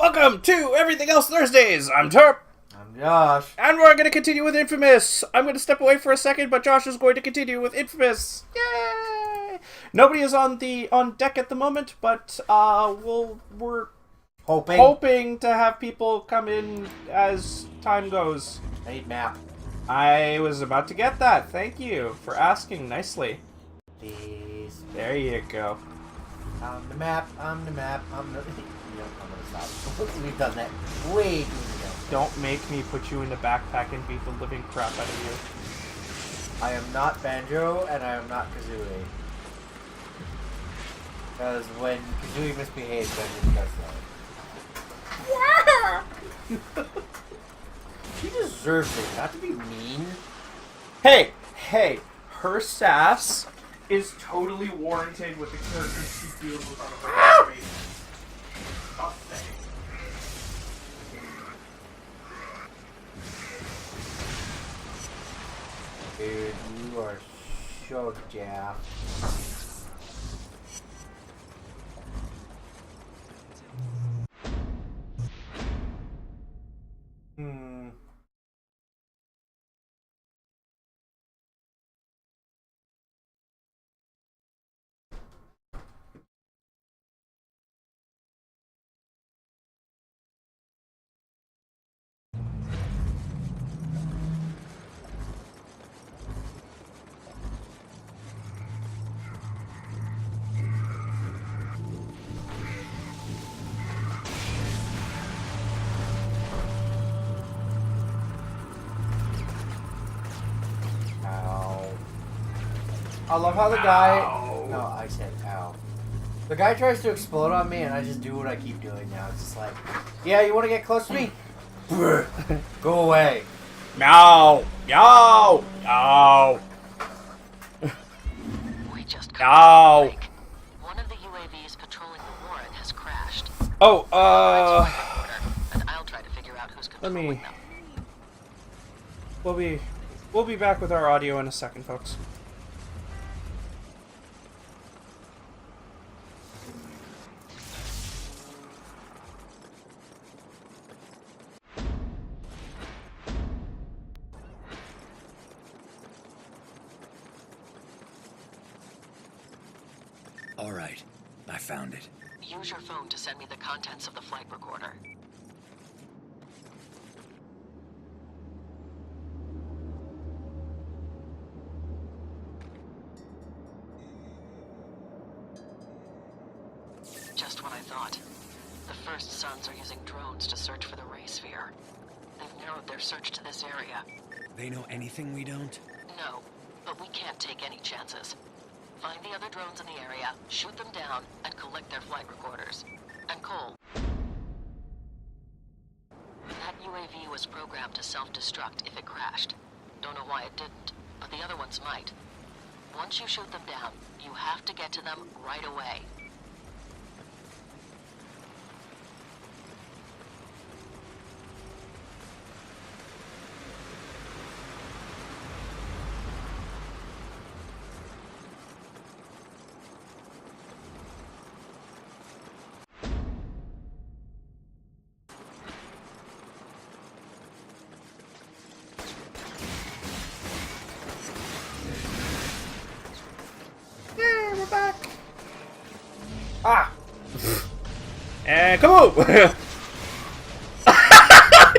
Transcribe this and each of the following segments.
Welcome to Everything Else Thursdays. I'm Terp. I'm Josh. And we're going to continue with InFamous. I'm going to step away for a second, but Josh is going to continue with InFamous. Yay! Nobody is on deck at the moment, but we're hoping to have people come in as time goes. I need map. I was about to get that. Thank you for asking nicely. Please. There you go. I'm the map. I'm the map. I'm the... You know, I'm gonna stop. We've done that way too ago. Don't make me put you in the backpack and beat the living crap out of you. I am not Banjo, and I am not Kazooie. Because when Kazooie misbehaves, Banjo does that. She deserves it, not to be mean. Hey! Her sass is totally warranted with the characters she deals with on a regular basis. Dude, you are so jacked. I love how the guy... Ow. No, I said ow. The guy tries to explode on me and I just do what I keep doing now. It's just like, yeah, you want to get close to me? Go away. Meow! Meow! Meow! We just got one of the UAVs patrolling the Warren has crashed. Oh, and I'll try to figure out who's controlling them. We'll be back with our audio in a second, folks. All right, I found it. Use your phone to send me the contents of the flight recorder. Just what I thought. The First Sons are using drones to search for the Ray Sphere. They've narrowed their search to this area. They know anything we don't? No, but we can't take any chances. Find the other drones in the area, shoot them down, and collect their flight recorders. And Cole. That UAV was programmed to self-destruct if it crashed. Don't know why it didn't, but the other ones might. Once you shoot them down, you have to get to them right away. We're back. Ah. And come on.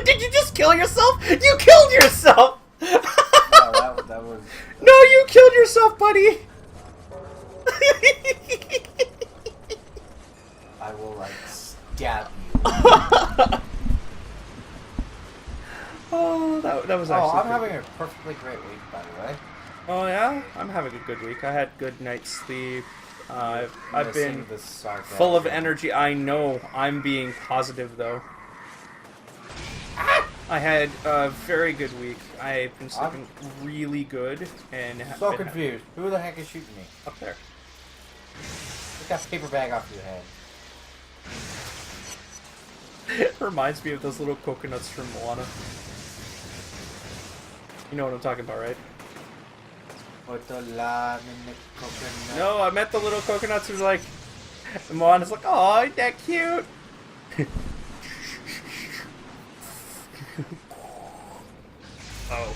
Did you just kill yourself? You killed yourself. No, that was. No, you killed yourself, buddy. I will like stab you. Oh, that was actually. Oh, I'm having a perfectly great week, by the way. Oh yeah, I'm having a good week. I had good night's sleep. I've been full of energy. I know. I'm being positive though. I had a very good week. I've been sleeping really good and so confused. Who the heck is shooting me? Up there. Get that paper bag off your head. It reminds me of those little coconuts from Moana. You know what I'm talking about, right? Put the lime in the coconut. No, I meant the little coconuts who's like... Moana's like, oh, ain't that cute? Oh.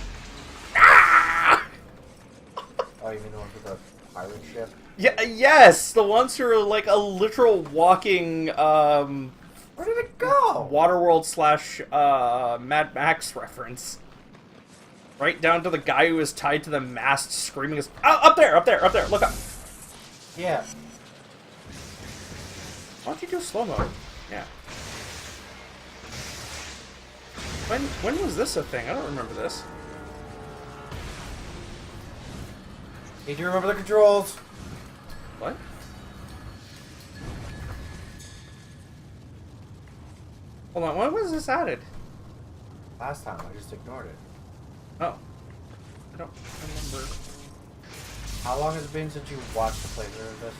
Oh, you mean the ones with the pirate ship? Yeah, yes! The ones who are like a literal walking, Where did it go? Waterworld slash, Mad Max reference. Right down to the guy who is tied to the mast screaming his... Oh, up there! Look up! Yeah. Why don't you do slow-mo? Yeah. When was this a thing? I don't remember this. Need to remember the controls. What? Hold on, when was this added? Last time, I just ignored it. Oh. I don't remember. How long has it been since you watched the playthrough of this?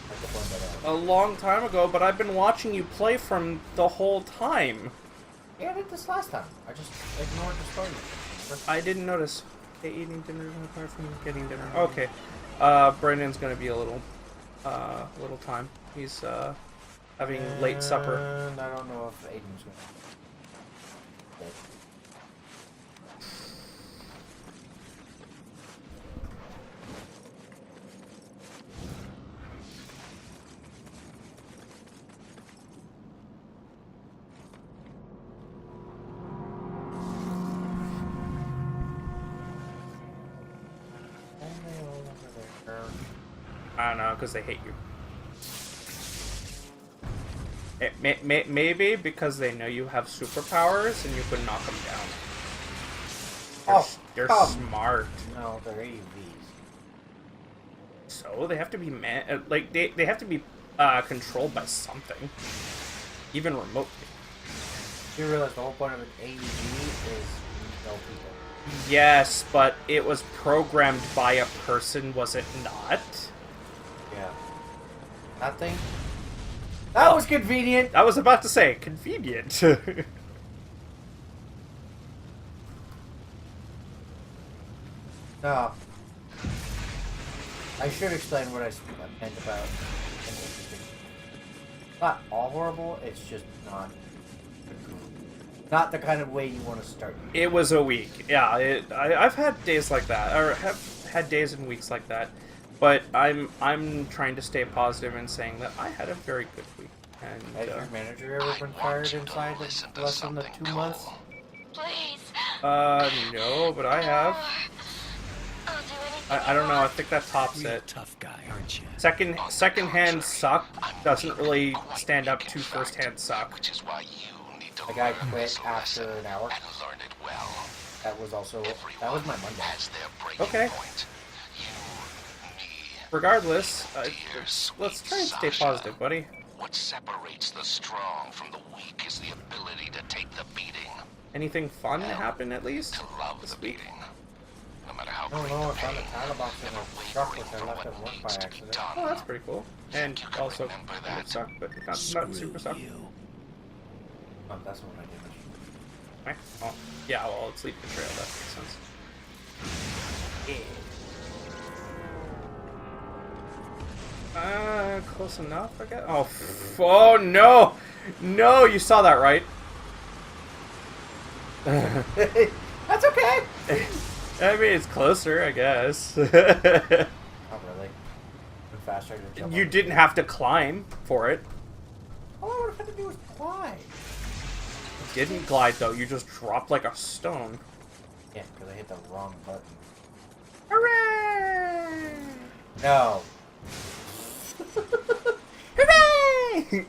Like the one that A long time ago, but I've been watching you play from the whole time. Yeah, I did this last time. I just ignored the story. I didn't notice. Okay, eating dinner apart from getting dinner. Okay. Brendan's gonna be a little time. He's, having late supper. And I don't know if Aiden's going to... I don't know, because they hate you. Maybe because they know you have superpowers and you could knock them down. They're smart. No, they're AUVs. So they have to be like they have to be controlled by something, even remotely. You realize the whole point of an AUV is no people. Yes, but it was programmed by a person, was it not? Yeah. That thing? That was convenient! I was about to say, convenient. No. I should explain what I meant about an interesting. Not all horrible, it's just not the kind of way you want to start. It was a week. Yeah, I've had days like that, or have had days and weeks like that. But I'm trying to stay positive and saying that I had a very good week. And has your manager ever been fired inside of less than the 2 months? Please. No, but I have. I'll do anything I don't you know. I want. think that tops You're a it. tough guy, aren't you? Secondhand suck doesn't really stand up to firsthand suck. Which is why you need to The guy learn quit this after lesson an hour. and learn it well. That was my Monday. Has their breaking Okay. point. You, me, Regardless, dear sweet let's try and stay Sasha. positive, buddy. What separates the strong from the weak is the ability to take the beating, Anything fun happen at least to love this the week? beating. No matter how I don't great know, the I found a pain, title box in never a truck which I wavering left from at what work by needs to be accident. done. Oh, that's pretty cool. And You can also, remember it that. suck, but not Screw super suck. you. Oh, that's the one I did. Okay. Oh, yeah. Well, it's Sleep Betrayal. That makes sense. Close enough, I guess. Oh, oh no, no! You saw that, right? That's okay! I mean, it's closer, I guess. Not really. I'm faster to jump You on. didn't have to climb for it. All I would have had to do was climb. You didn't glide though. You just dropped like a stone. Yeah, because I hit the wrong button. Hooray! No. Hooray!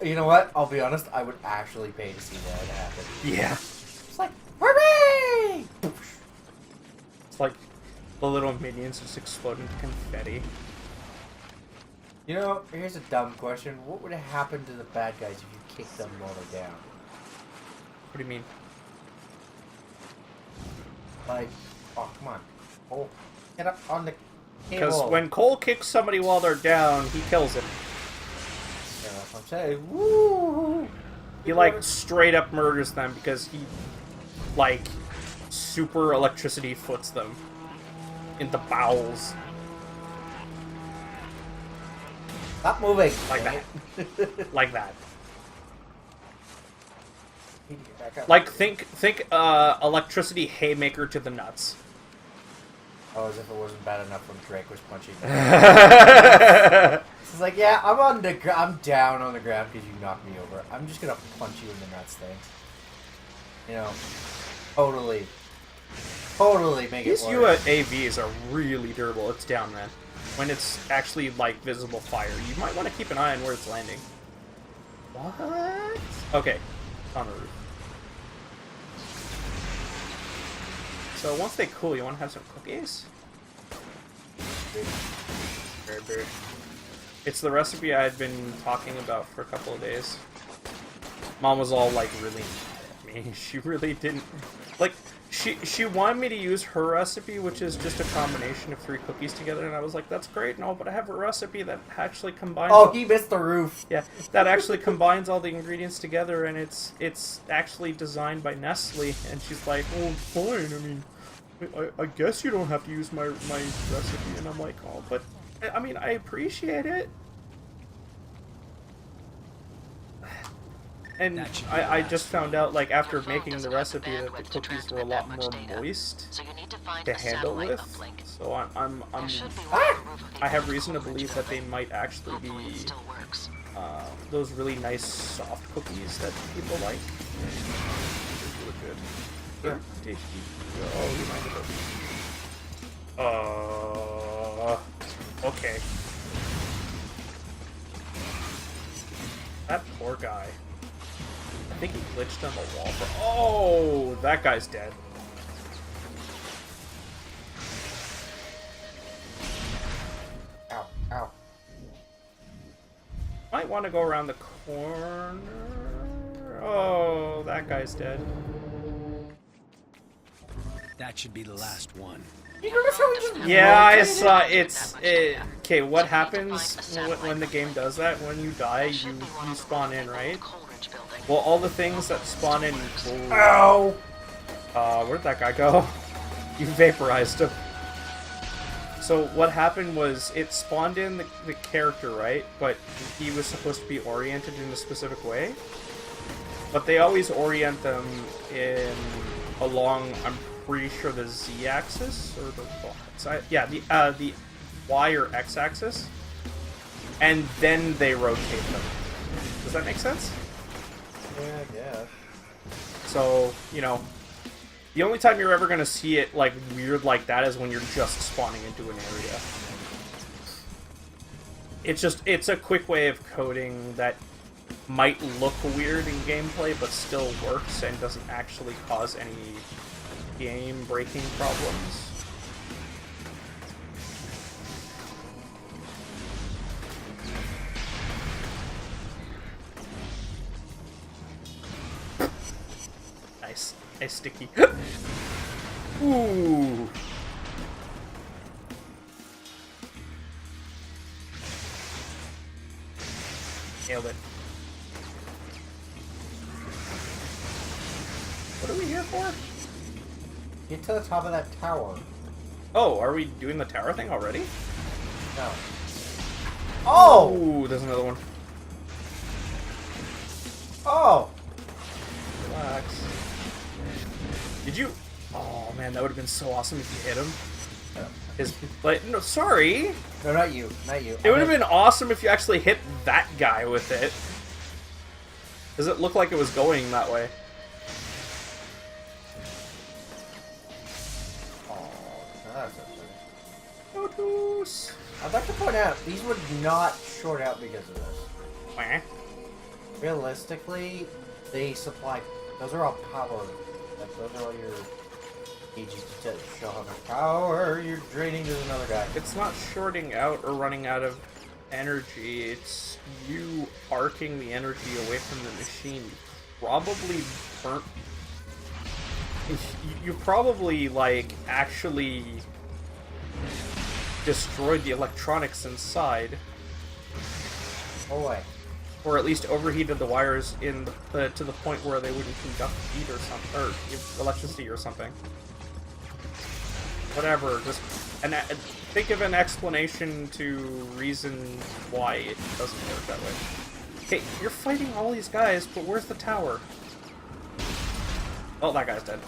You know what? I'll be honest, I would actually pay to see that happen. Yeah. It's like, hooray! It's like the little minions just explode into confetti. You know, here's a dumb question. What would have happened to the bad guys if you kicked them while they're down? What do you mean? Like, oh, come on. Oh, get up on the Because table. when Cole kicks somebody while they're down, he kills him. Yeah, that's what I'm saying. Woo! He like straight up murders them because he like super electricity foots them in the bowels Stop moving. like dang that, like that. Need to get back up. Like, think electricity haymaker to the nuts. Oh, as if it wasn't bad enough when Drake was punching me. It's like, yeah, I'm down on the ground because you knocked me over. I'm just gonna punch you in the nuts, thanks. You know, totally make it These work. UAVs are really durable. It's down, man. When it's actually, like, visible fire, you might want to keep an eye on where it's landing. What? Okay, on the roof. So once they cool, you want to have some cookies? It's the recipe I had been talking about for a couple of days. Mom was all, like, really mad at me. She really didn't... Like, she wanted me to use her recipe, which is just a combination of 3 cookies together, and I was like, that's great, no, but I have a recipe that actually combines... Oh, he missed the roof. Yeah, that actually combines all the ingredients together, and it's actually designed by Nestle, and she's like, oh, fine, I mean, I guess you don't have to use my recipe, and I'm like, oh, but, I mean, I appreciate it. And I just found out, like, after making the recipe, that the cookies were a lot more moist So you need to find to a handle satellite with. uplink. So There should be one on the roof of the I have Infamous reason to building believe that they might actually be Hopefully it still works. those really nice soft cookies that people like. It's really good. They're tasty. Oh, you mind it? Okay. That poor guy. I think he glitched on the wall for... Oh, that guy's dead. Ow, ow. Might want to go around the corner. Oh, that guy's dead. That should be the last one. You notice how he just Yeah, I rotated? saw it's... Okay, what happens when the game does that? When you die, you spawn in, right? Coleridge building. Well, all the things that spawn in... Ow! Where'd that guy go? You vaporized him. So what happened was it spawned in the character, right? But he was supposed to be oriented in a specific way. But they always orient them in along, I'm pretty sure, the z-axis or the side. Yeah, the y or x-axis, and then they rotate them. Does that make sense? Yeah, I guess. So, you know, the only time you're ever going to see it, like, weird like that is when you're just spawning into an area. It's a quick way of coding that might look weird in gameplay, but still works and doesn't actually cause any game-breaking problems. Nice. Nice sticky. Ooh. Nailed it. What are we here for? Get to the top of that tower. Oh, are we doing the tower thing already? No. Oh! Ooh, there's another one. Oh! Relax. Did you... Oh, man, that would have been so awesome if you hit him. His... Like, no, sorry! No, not you. Not you. It would have been awesome if you actually hit that guy with it. Does it look like it was going that way? That's okay. Lotus. I'd like to point out, these would not short out because of this. Wah. Realistically, they supply... Those are all power. Like, those are all your gauges to show how much power you're draining to another guy. It's not shorting out or running out of energy. It's you arcing the energy away from the machine. Probably burnt... You probably, like, actually destroyed the electronics inside. Oh, wait. Or at least overheated the wires in the to the point where they wouldn't conduct heat or something, or electricity or something. Whatever, just think of an explanation to reason why it doesn't work that way. Okay, you're fighting all these guys, but where's the tower? Oh, that guy's dead.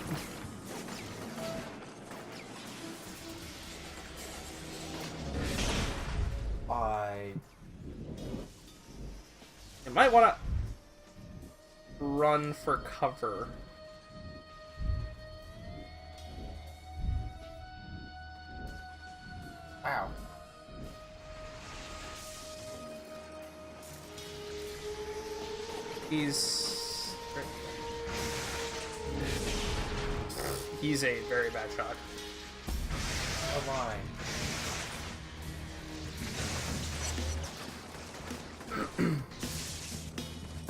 You might want to run for cover. Ow. He's a very bad shot. Oh my.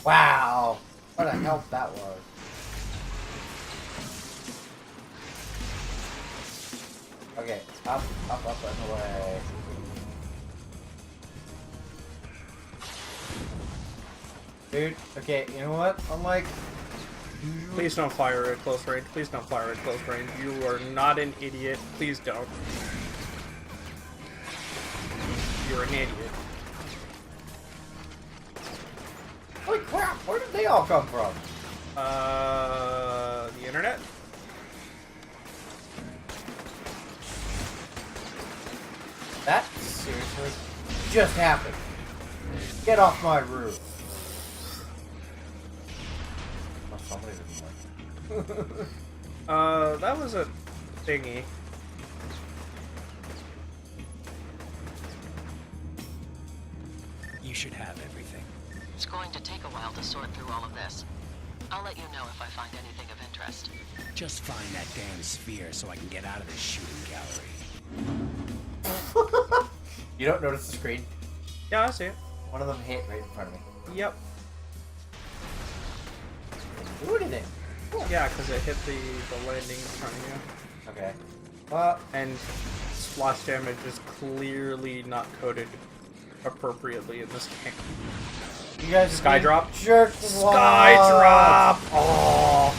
Wow. What a help that was. Okay, up, and away. Dude, okay, you know what? I'm like... Please don't fire at close range. Please don't fire at close range. You are not an idiot. Please don't. You're an idiot. Holy crap, where did they all come from? The internet? That seriously just happened. Get off my roof. Oh, somebody didn't like. That was a thingy. You should have everything. It's going to take a while to sort through all of this. I'll let you know if I find anything of interest. Just find that damn sphere so I can get out of this shooting gallery. You don't notice the screen? Yeah, I see it. One of them hit right in front of me. Yep. Didn't do anything. Yeah, because it hit the landing in front of you. Okay. And splash damage is clearly not coded appropriately in this game. You guys Sky drop? Jerk Sky drop! Oh!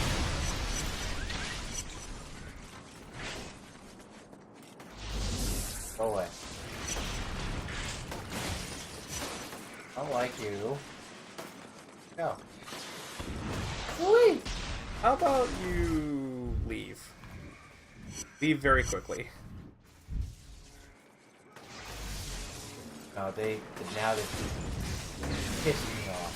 Go away. I don't like you. Go. Whee! How about you leave? Leave very quickly. No, now they pissed me off.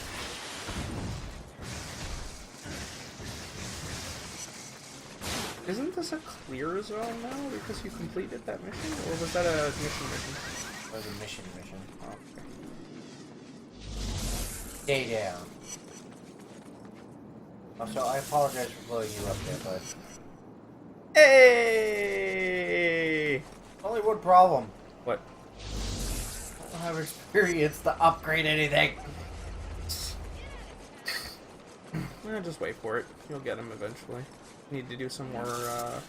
Isn't this a clear zone now because you completed that mission? Or was that a mission? That was a mission. Oh, okay. Stay down. Also, I apologize for blowing you up there, but... Hey! Only one problem. What? I don't have experience to upgrade anything. Just wait for it. You'll get him eventually. Need to do some more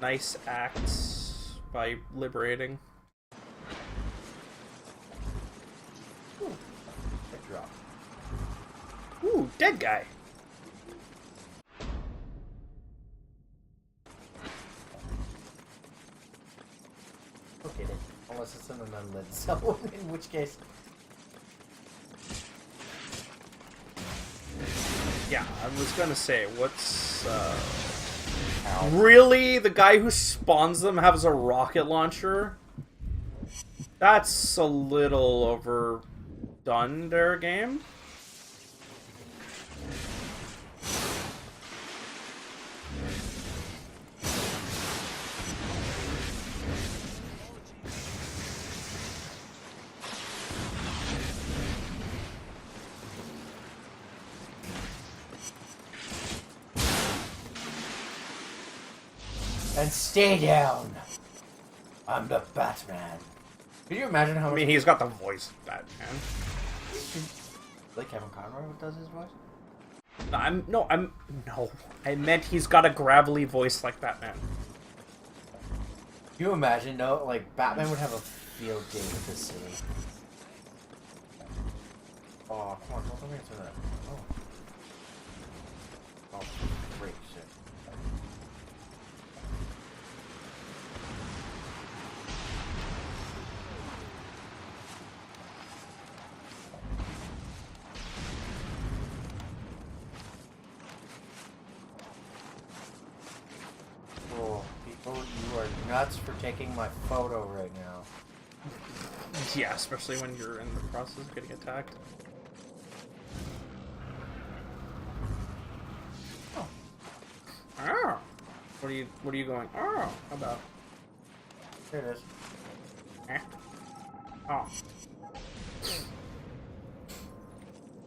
nice acts by liberating. Ooh, good drop. Ooh, dead guy. Okay then. Unless it's in an unlit zone, in which case... Yeah, I was gonna say, what's, Ow. Really? The guy who spawns them has a rocket launcher? That's a little overdone there, game. And stay down. I'm the Batman. Can you imagine how I much... mean, he's got the voice of Batman. Like Kevin Conroy does his voice? No, I meant he's got a gravelly voice like Batman. Can you imagine, though? Like, Batman would have a field day with this city. Oh, come on, don't let me answer that. Oh. Oh, great shit. nuts for taking my photo right now. Yeah, especially when you're in the process of getting attacked. Oh. Oh. What are you going? Oh, how about? There it is. Eh? Oh.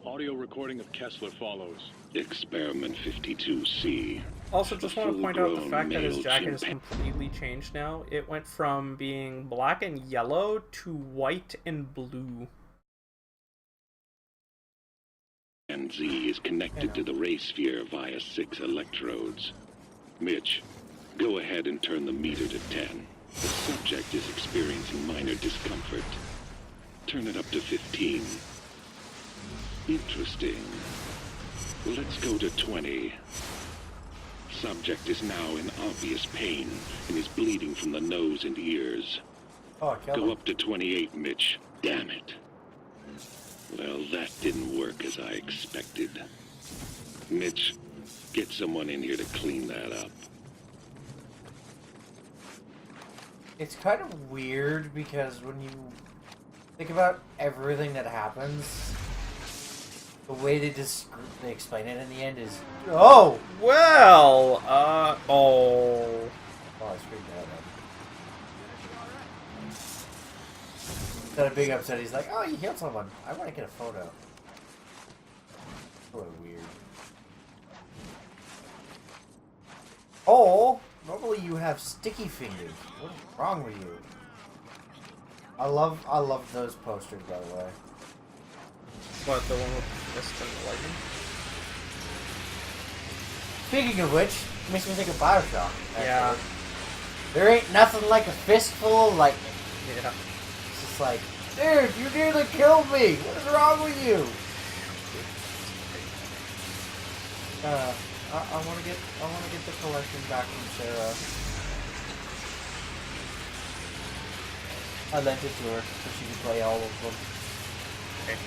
Audio recording of Kessler follows. Experiment 52C. Also, just want to point out the Full-grown fact that his male jacket is chimpanzee. completely changed now. It went from being black and yellow to white and blue. Z is connected to the ray sphere via 6 electrodes. Mitch, go ahead and turn the meter to 10. The subject is experiencing minor discomfort. Turn it up to 15. Interesting. Let's go to 20. Subject is now in obvious pain and is bleeding from the nose and ears. Oh, I killed Go him. up to 28, Mitch. Damn it. Well, that didn't work as I expected. Mitch, get someone in here to clean that up. It's kind of weird because when you think about everything that happens, the way they explain it in the end is, oh! Well, oh. Oh, I screwed that up. Instead of being upset, he's like, oh, you healed someone. I want to get a photo. Sort of weird. Oh, normally you have sticky fingers. What is wrong with you? I love those posters, by the way. What, the one with the fist and the lightning? Speaking of which, it makes me think of Bioshock. Actually. Yeah. There ain't nothing like a fistful of lightning. Yeah. It's just like, dude, you nearly killed me. What is wrong with you? I want to get the collection back from Sarah. I lent it to her so she could play all of them. Okay.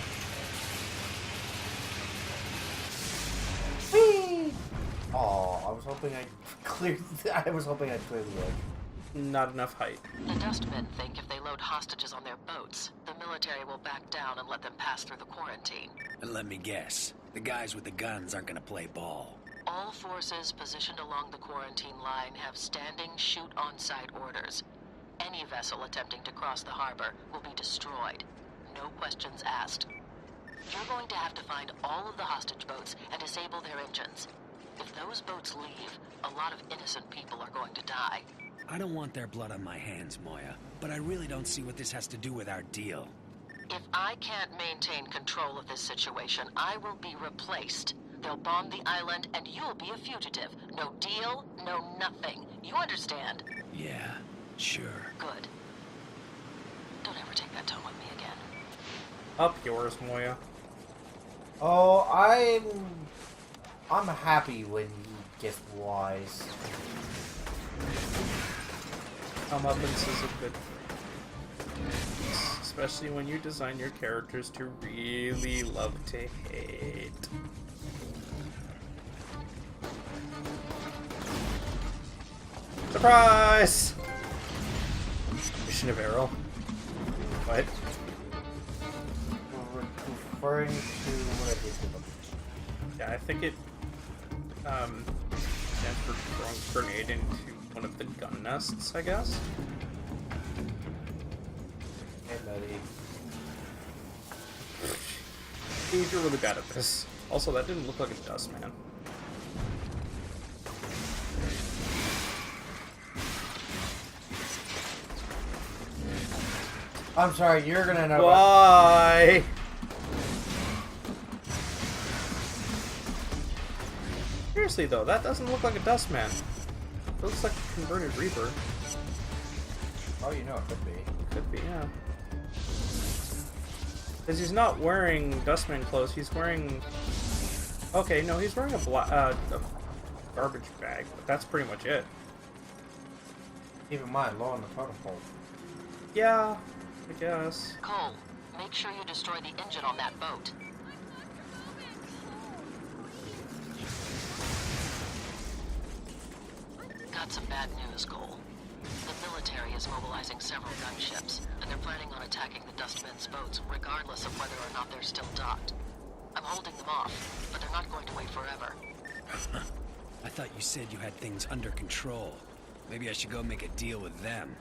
Whee! Oh, I was hoping I'd clear the edge. Not enough height. The dustmen think if they load hostages on their boats, the military will back down and let them pass through the quarantine. And let me guess, the guys with the guns aren't gonna play ball. All forces positioned along the quarantine line have standing shoot-on-sight orders. Any vessel attempting to cross the harbor will be destroyed. No questions asked. You're going to have to find all of the hostage boats and disable their engines. If those boats leave, a lot of innocent people are going to die. I don't want their blood on my hands, Moya, but I really don't see what this has to do with our deal. If I can't maintain control of this situation, I will be replaced. They'll bomb the island and you'll be a fugitive. No deal, no nothing. You understand? Yeah, sure. Good. Don't ever take that tone with me again. Up yours, Moya. Oh, I'm happy when he gets wise. Comeuppance is a good thing. Especially when you design your characters to really love to hate. Surprise! Mission of Arrow. What? We're referring to what I did to them. Yeah, I think it stands for throwing a grenade into one of the gun nests, I guess. Hey, buddy. Steve, you're really bad at this. Also, that didn't look like a dust man. I'm sorry, you're gonna know. Why? Seriously though, that doesn't look like a dust man. It looks like a converted Reaper. Oh, you know it could be. Could be, yeah. Because he's not wearing dustman clothes. He's wearing. Okay, no, he's wearing a garbage bag. But that's pretty much it. Keep in mind, low on the totem pole. Yeah, I guess. Cole, make sure you destroy the engine on that boat. Got some bad news, Cole. The military is mobilizing several gunships, and they're planning on attacking the Dustmen's boats, regardless of whether or not they're still docked. I'm holding them off, but they're not going to wait forever. I thought you said you had things under control. Maybe I should go make a deal with them.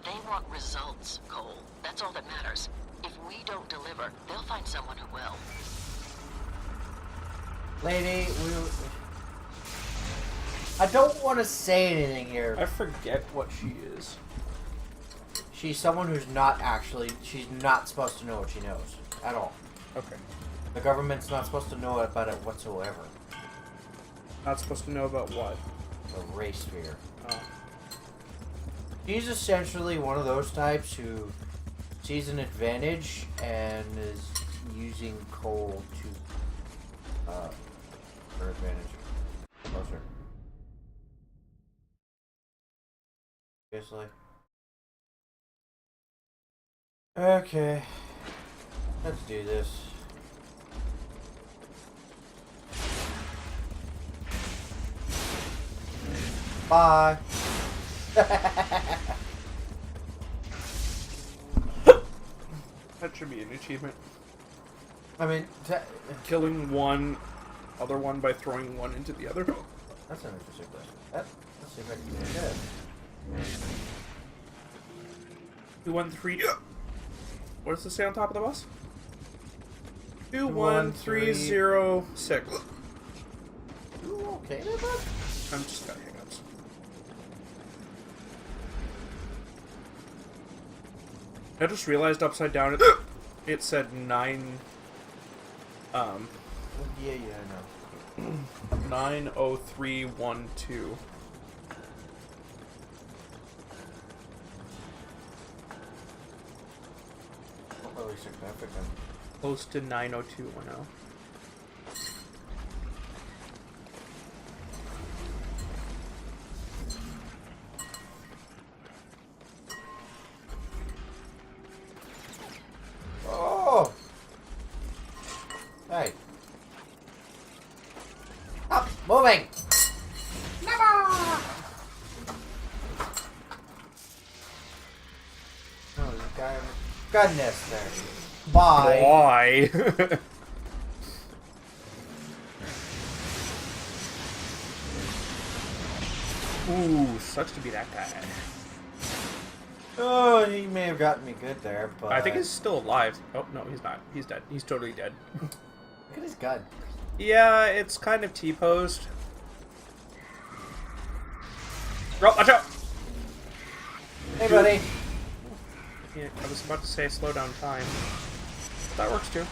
They want results, Cole. That's all that matters. If we don't deliver, they'll find someone who will. Lady, I don't want to say anything here. I forget what she is. She's someone who's not actually... She's not supposed to know what she knows. At all. Okay. The government's not supposed to know about it whatsoever. Not supposed to know about what? The race sphere. Oh. She's essentially one of those types who sees an advantage and is using Cole to... her advantage. Closer. Seriously? Okay. Let's do this. Bye. That should be an achievement. I mean, Killing one other one by throwing one into the other. that's an interesting question. Let's see if I can do that. 213. What does it say on top of the bus? 21306. You okay there, bud? I'm just got hiccups. I just realized upside down it said 9. Yeah, I know. 90312. Not really significant. Close to 90210. Oh! Hey. Stop moving! Oh, there's a guy. Goodness there. Bye. Why? Ooh, sucks to be that guy. Oh, he may have gotten me good there, but... I think he's still alive. Oh, no, he's not. He's dead. He's totally dead. Look at his gun. Yeah, it's kind of T-posed. Roll, watch out! Hey, buddy. Yeah, I was about to say slow down time. But that works too.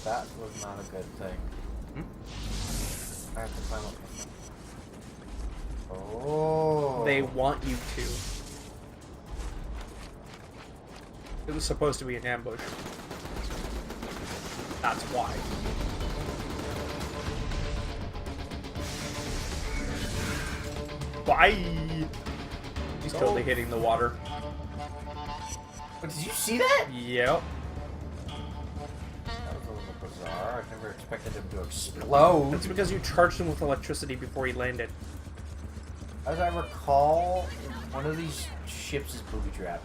That was not a good thing. Hmm? I have to climb up. Oh. They want you to. It was supposed to be an ambush. That's why. Bye! He's totally hitting the water. But did you see that? Yep. That was a little bizarre. I never expected him to explode. That's because you charged him with electricity before he landed. As I recall, one of these ships is booby trapped.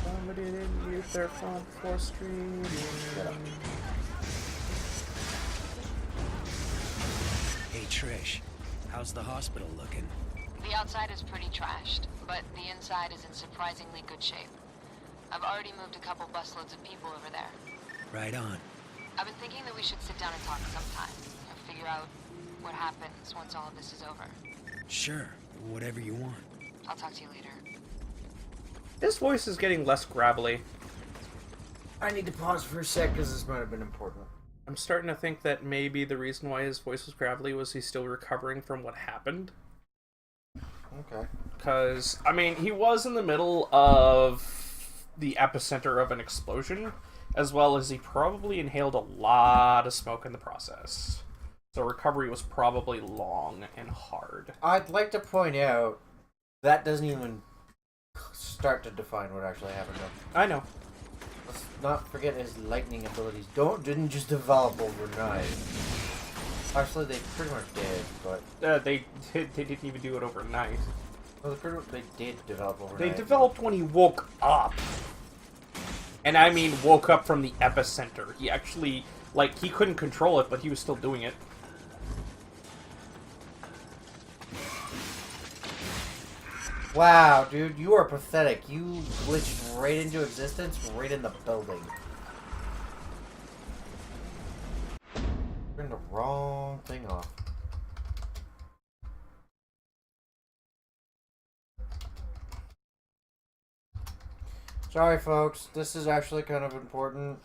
Somebody didn't use their front floor screen. Shut up. Hey, Trish. How's the hospital looking? The outside is pretty trashed, but the inside is in surprisingly good shape. I've already moved a couple busloads of people over there. Right on. I've been thinking that we should sit down and talk sometime, and figure out what happens once all of this is over. Sure. Whatever you want. I'll talk to you later. This voice is getting less gravelly. I need to pause for a sec because this might have been important. I'm starting to think that maybe the reason why his voice was gravelly was he's still recovering from what happened. Okay. Because, I mean, he was in the middle of the epicenter of an explosion, as well as he probably inhaled a lot of smoke in the process. So recovery was probably long and hard. I'd like to point out that doesn't even start to define what actually happened to him. I know. Let's not forget his lightning abilities didn't just develop overnight. Actually, they pretty much did, but They didn't even do it overnight. well, they did develop overnight. They developed when he woke up. And I mean woke up from the epicenter. He actually, like, he couldn't control it, but he was still doing it. Wow, dude, you are pathetic. You glitched right into existence, right in the building. Turned the wrong thing off. Sorry, folks. This is actually kind of important.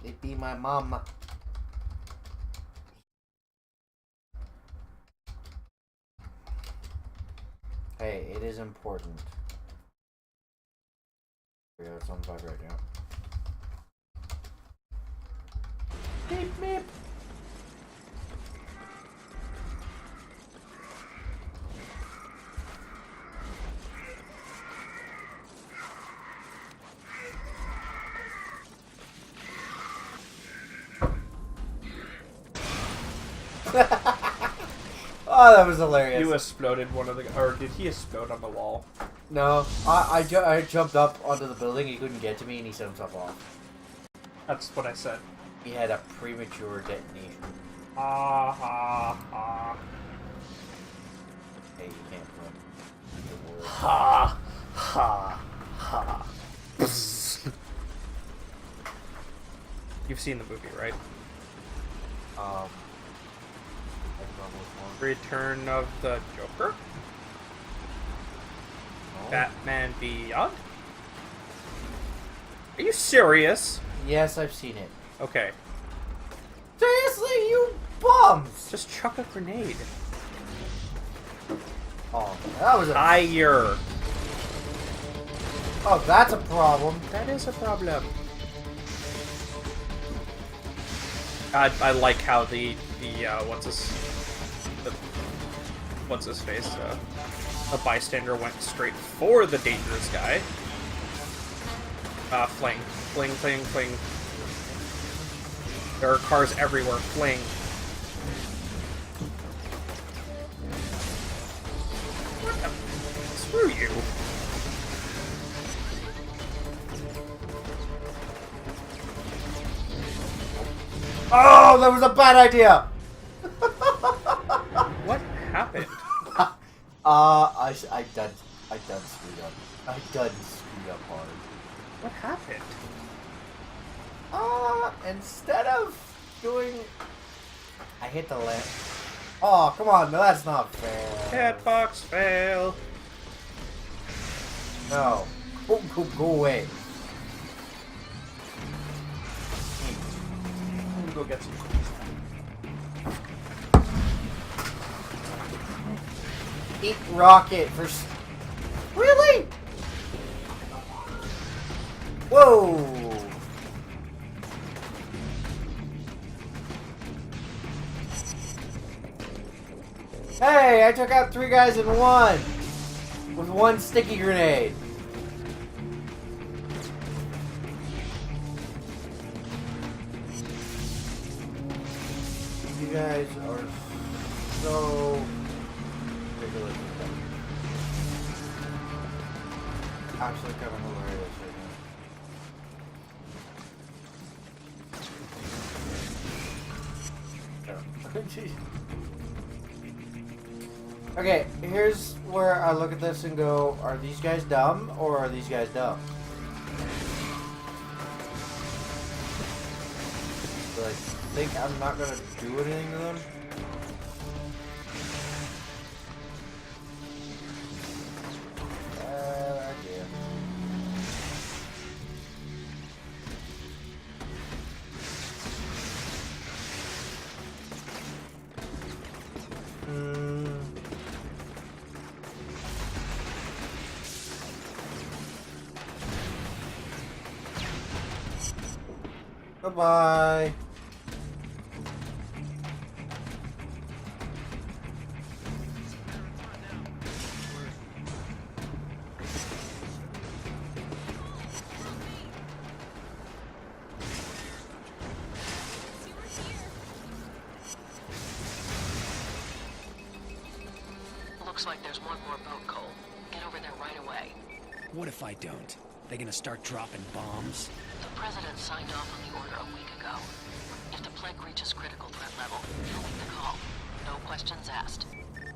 It be my mama. Hey, it is important. Yeah, it's on vibe right now. Beep, beep. Oh, that was hilarious. You exploded one of the... Or did he explode on the wall? No, I jumped up onto the building, he couldn't get to me, and he set himself off. That's what I said. He had a premature detonation. Ha ha ha. Hey, you can't run. Ha ha ha. You've seen the movie, right? I don't know which one. Return of the Joker? No? Batman Beyond? Are you serious? Yes, I've seen it. Okay. Seriously, you bums! Just chuck a grenade. Oh, that was a... Higher. Oh, that's a problem. That is a problem. I like how the what's his face, the bystander went straight for the dangerous guy. Fling. Fling, fling, fling. There are cars everywhere. Fling. What the? Screw you. Oh, that was a bad idea! What happened? I done screwed up. I done screwed up hard. What happened? Instead of doing... I hit the lamp. Oh, come on, no, that's not fair. Catbox fail. No. Go away. Go get some. Eat rocket for... Really? Whoa! Hey, I took out 3 guys in one! With 1 sticky grenade. You guys are so ridiculous. Actually kind of hilarious right now. Okay, here's where I look at this and go, are these guys dumb or are these guys dumb? Like, think I'm not gonna do anything to them? Bad idea. Goodbye. Looks like there's one more boat, Cole. Get over there right away. What if I don't? They gonna start dropping bombs? The President signed off on the order a week ago. If the plague reaches critical threat level, he'll make the call. No questions asked.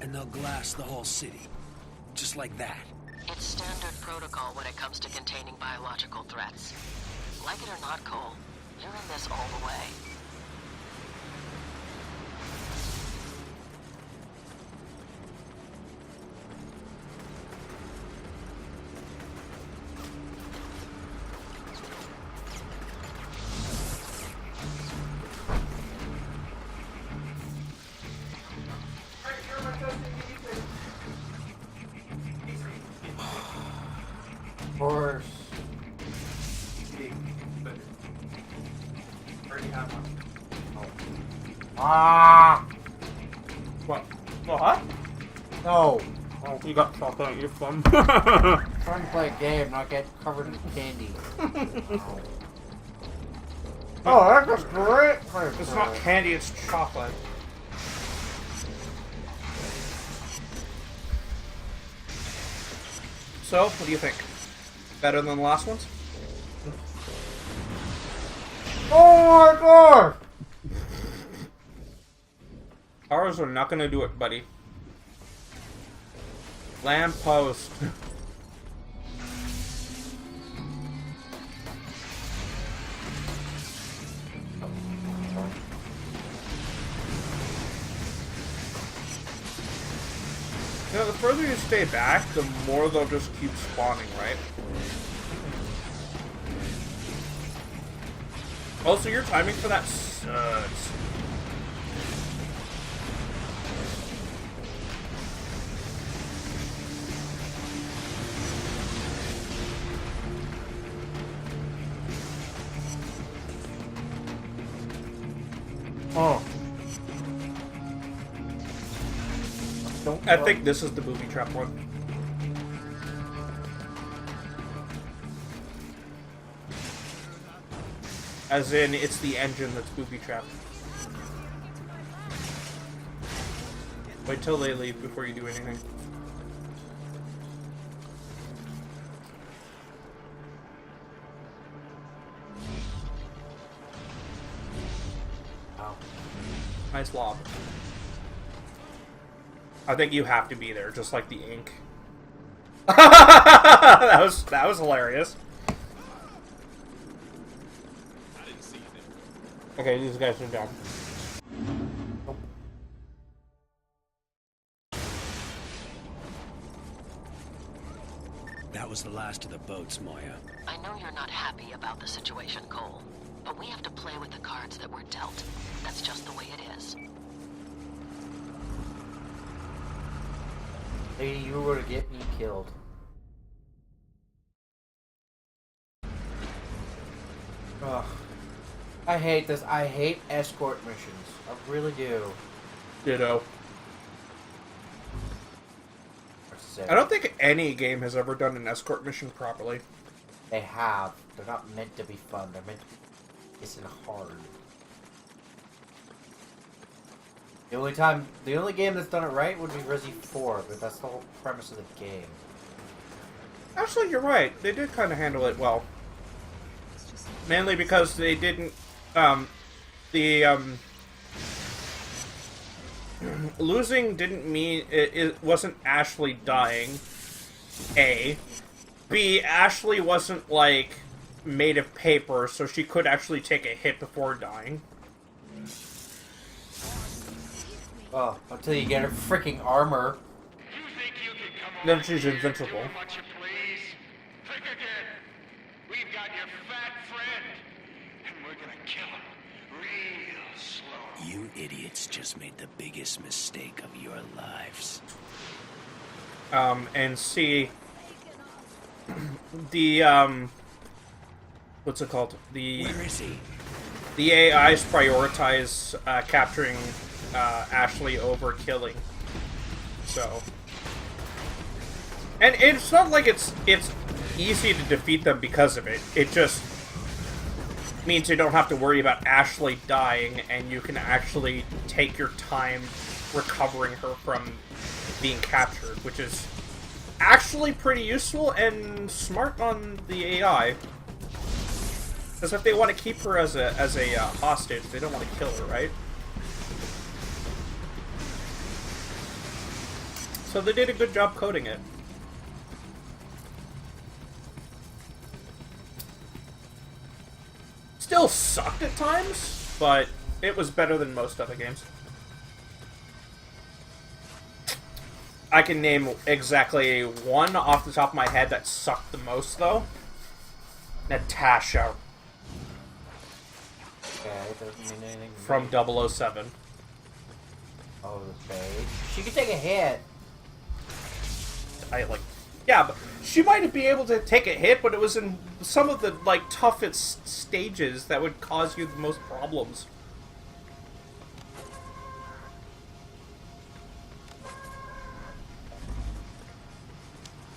And they'll glass the whole city. Just like that. It's standard protocol when it comes to containing biological threats. Like it or not, Cole, you're in this all the way. Of course. Ah! What? What? No. Oh, you got chocolate at your thumb. I'm trying to play a game, not get covered in candy. Oh, that's great. It's not candy, it's chocolate. So, what do you think? Better than the last ones? Oh my god! Ours are not gonna do it, buddy. Lamppost. You know, the further you stay back, the more they'll just keep spawning, right? Also, your timing for that sucks. Oh. I think this is the booby trap one. As in, it's the engine that's booby trapped. Wait till they leave before you do anything. Wow. Nice lob. I think you have to be there, just like the ink. that was hilarious. Okay, these guys are done. That was the last of the boats, Moya. I know you're not happy about the situation, Cole, but we have to play with the cards that were dealt. That's just the way it is. Lady, you were to get me killed. Ugh. I hate this. I hate escort missions. I really do. Ditto. I don't think any game has ever done an escort mission properly. They have. They're not meant to be fun. They're meant to be pissing hard. The only game that's done it right would be Resi 4, but that's the whole premise of the game. Actually, you're right. They did kind of handle it well. Mainly because they didn't, losing didn't mean it wasn't Ashley dying. A. B. Ashley wasn't, like, made of paper, so she could actually take a hit before dying. Oh, until you get her freaking armor. Then she's invincible. Think again. We've got your fat friend, and we're gonna kill him real slow. You idiots just made the biggest mistake of your lives. And C. The, what's it called? Where is he? The AIs prioritize capturing Ashley over killing. So, and it's not like it's easy to defeat them because of it. It just means you don't have to worry about Ashley dying, and you can actually take your time recovering her from being captured, which is actually pretty useful and smart on the AI. Because if they want to keep her as a hostage, they don't want to kill her, right? So they did a good job coding it. Still sucked at times, but it was better than most other games. I can name exactly one off the top of my head that sucked the most, though. Natasha. Okay, doesn't mean anything. From 007. Oh, okay. She could take a hit. Yeah, but she might be able to take a hit, but it was in some of the, like, toughest stages that would cause you the most problems.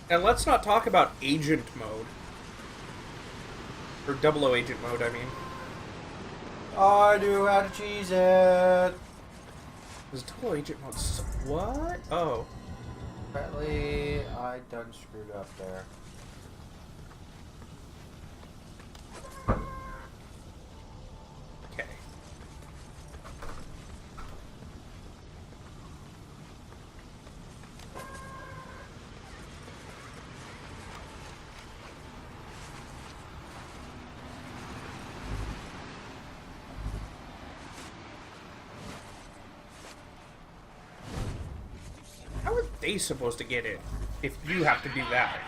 And let's not talk about agent mode. Or 00 agent mode, I mean. I do how to cheese it. Is 00 agent mode what? Oh. Apparently, I done screwed up there. Okay. How are they supposed to get in if you have to do that?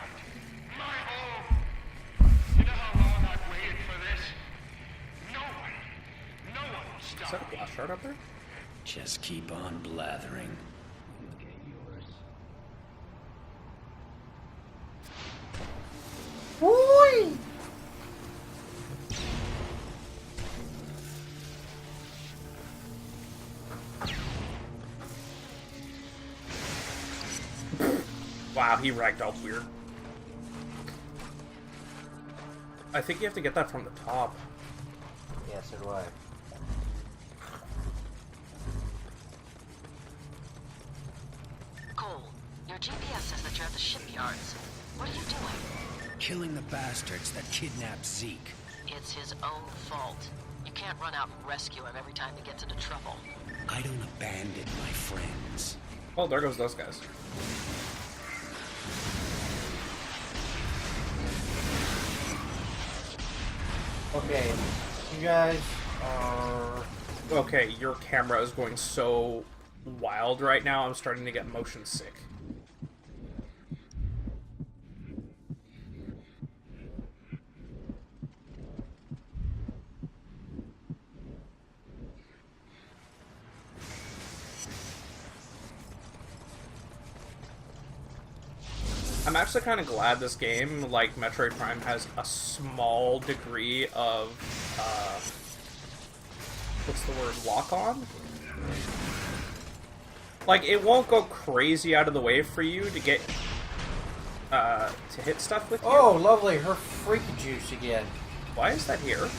My home. You know how long I've waited for this? No one will Is stop that a me. blast shard up there? Just keep on blathering. Wow, he ragdolled weird. I think you have to get that from the top. Yeah, so do I. Cole, your GPS says that you're at the shipyards. What are you doing? Killing the bastards that kidnapped Zeke. It's his own fault. You can't run out and rescue him every time he gets into trouble. I don't abandon my friends. Oh, there goes those guys. Okay, you guys are... Okay, your camera is going so wild right now, I'm starting to get motion sick. I'm actually kind of glad this game, like Metroid Prime, has a small degree of, what's the word, lock-on? Like, it won't go crazy out of the way for you to get, to hit stuff with you. Oh, lovely, her freak juice again. Why is that here?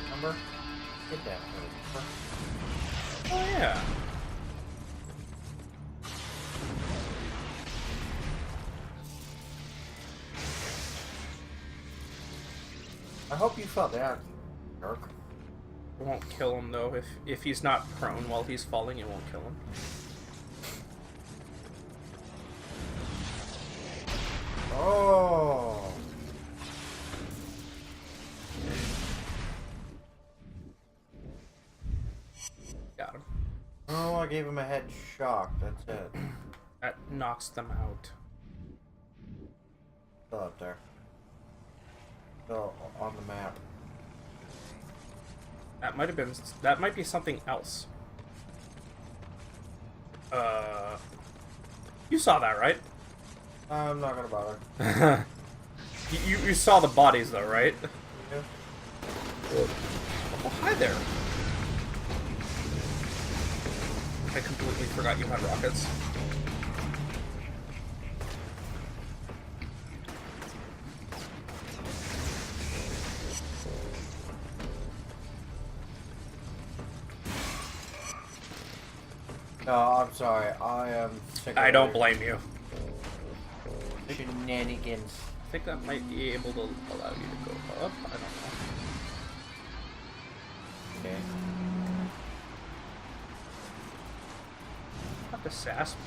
Remember? Get that. Oh, yeah. I hope you fell down, jerk. It won't kill him, though. If he's not prone while he's falling, it won't kill him. Oh. Got him. Oh, I gave him a head shock. That's it. That knocks them out. Still up there. Still on the map. That might be something else. You saw that, right? I'm not gonna bother. you saw the bodies, though, right? Yeah. Oh, hi there. I completely forgot you had rockets. No, I'm sorry. I am sick of I don't your blame you. shenanigans. I think that might be able to allow you to go up. I don't know. Okay. Have to sass me.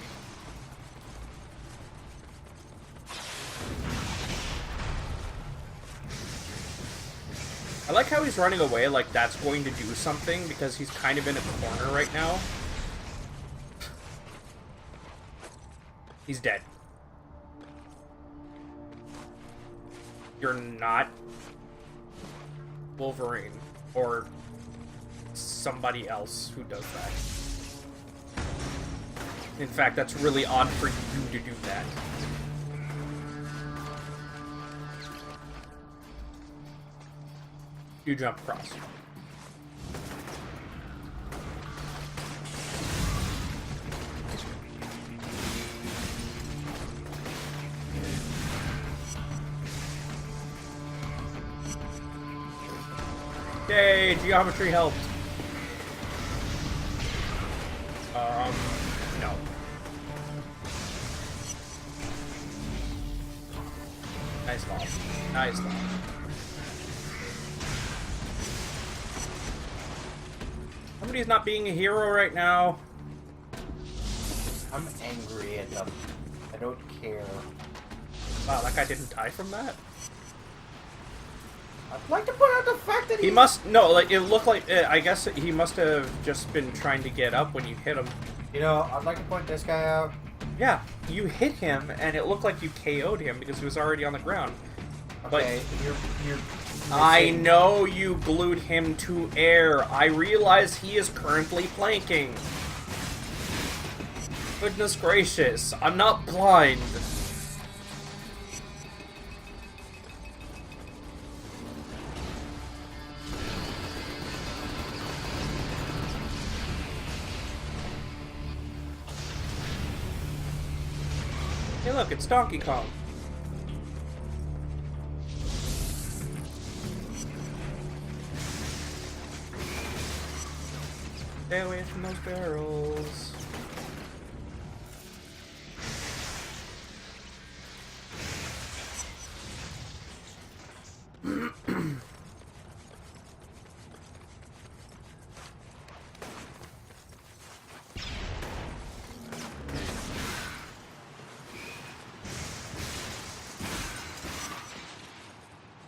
I like how he's running away like that's going to do something because he's kind of in a corner right now. He's dead. You're not Wolverine or somebody else who does that. In fact, that's really odd for you to do that. You jump across. Yay, geometry helped. No. Nice lob. Nice lob. Somebody's not being a hero right now. I'm angry at them. I don't care. Wow, that guy didn't die from that? I'd like to point out the fact that He must... No, like, it looked like... I guess he must have just been trying to get up when you hit him. You know, I'd like to point this guy out. Yeah, you hit him, and it looked like you KO'd him because he was already on the ground. Okay, you're I know you glued him to air. I realize he is currently planking. Goodness gracious, I'm not blind. Hey look, it's Donkey Kong. Stay away from those barrels.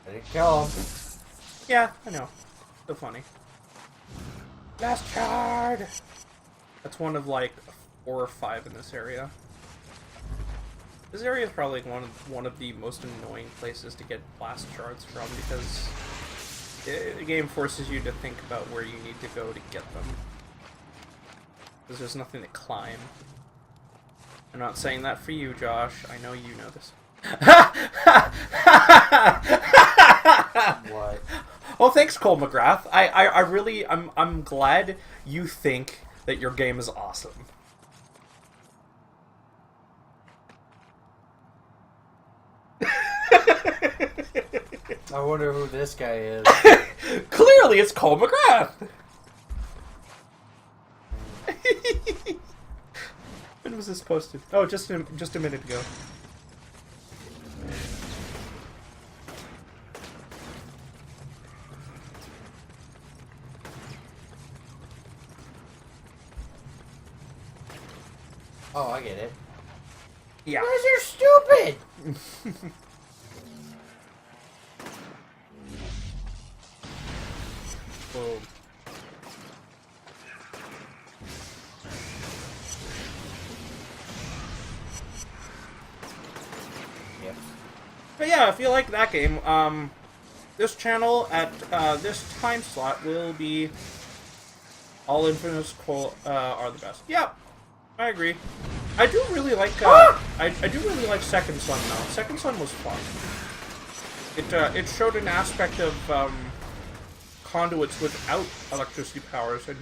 I didn't kill him. Yeah, I know. So funny. Last shard! That's one of like 4 or 5 in this area. This area is probably one of the most annoying places to get blast shards from because the game forces you to think about where you need to go to get them. Because there's nothing to climb. I'm not saying that for you, Josh. I know you know this. What? Oh, thanks, Cole McGrath. I really, I'm glad you think that your game is awesome. I wonder who this guy is. Clearly, it's Cole McGrath. When was this posted? Oh, just a minute ago. Oh, I get it. Yeah. You guys are stupid! Boom. Yep. But yeah, if you like that game, this channel at this time slot will be all InFamous are the best. Yep, I agree. I do really like I do really like Second Son though. Second Son was fun. It showed an aspect of conduits without electricity powers and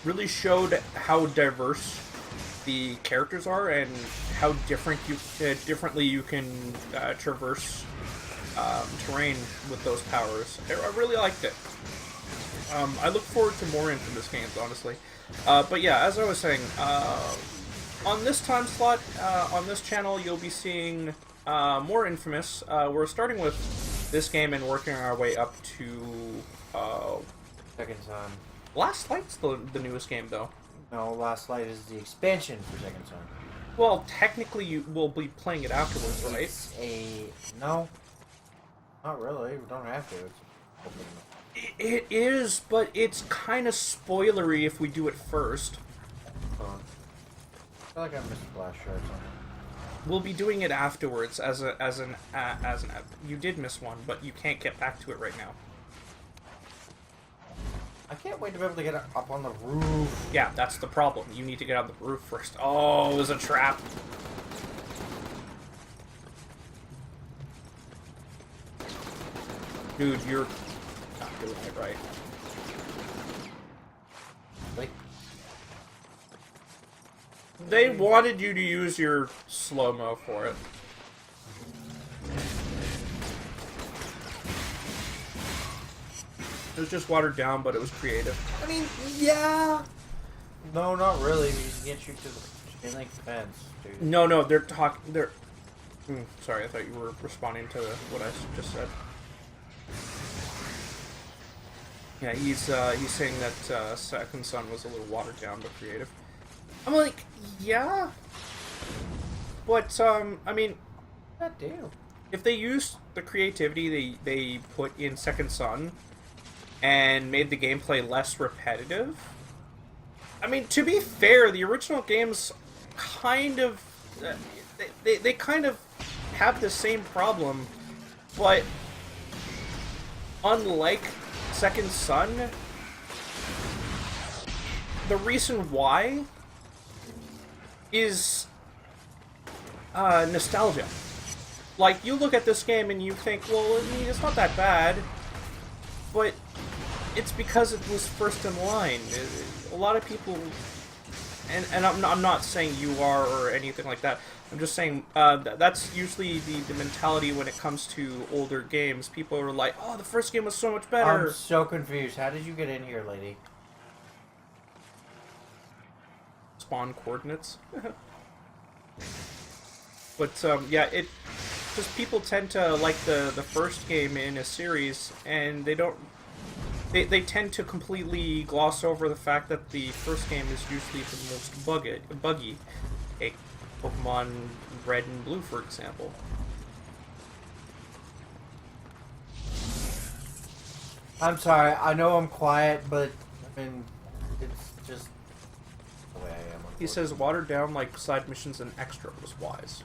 really showed how diverse the characters are and how differently you can traverse terrain with those powers. I really liked it. I look forward to more Infamous games, honestly. But yeah, as I was saying, on this time slot, on this channel, you'll be seeing more Infamous. We're starting with this game and working our way up to Second Son. Last Light's the newest game, though. No, Last Light is the expansion for Second Son. Well, technically, you will be playing it afterwards, right? It's no, not really. We don't have to. It's It is, but it's kind of spoilery if we do it first. fun. I feel like I missed Blast Shards on it. We'll be doing it afterwards as an. You did miss one, but you can't get back to it right now. I can't wait to be able to get up on the roof. Yeah, that's the problem. You need to get on the roof first. Oh, it was a trap. Dude, you're not doing it right. Like, They wanted you to use your slow-mo for it. It was just watered down, but it was creative. I mean, yeah. No, not really. Because you can't shoot to the chain link fence, dude. No, they're talking. They're. Sorry, I thought you were responding to what I just said. Yeah, he's saying that Second Son was a little watered down but creative. I'm like, yeah, but I mean, God damn. if they used the creativity they put in Second Son and made the gameplay less repetitive. I mean, to be fair, the original games kind of they kind of have the same problem, but unlike Second Son, the reason why is nostalgia. Like, you look at this game and you think, well, I mean, it's not that bad, but it's because it was first in line. A lot of people, and I'm not saying you are or anything like that. I'm just saying that's usually the mentality when it comes to older games. People are like, oh, the first game was so much better. I'm so confused. How did you get in here, lady? Spawn coordinates. But yeah, it just people tend to like the first game in a series, and they don't. They tend to completely gloss over the fact that the first game is usually the most buggy. Like Pokemon Red and Blue, for example. I'm sorry. I know I'm quiet, but I mean, it's just the way I am. He says watered down like side missions and extra was wise.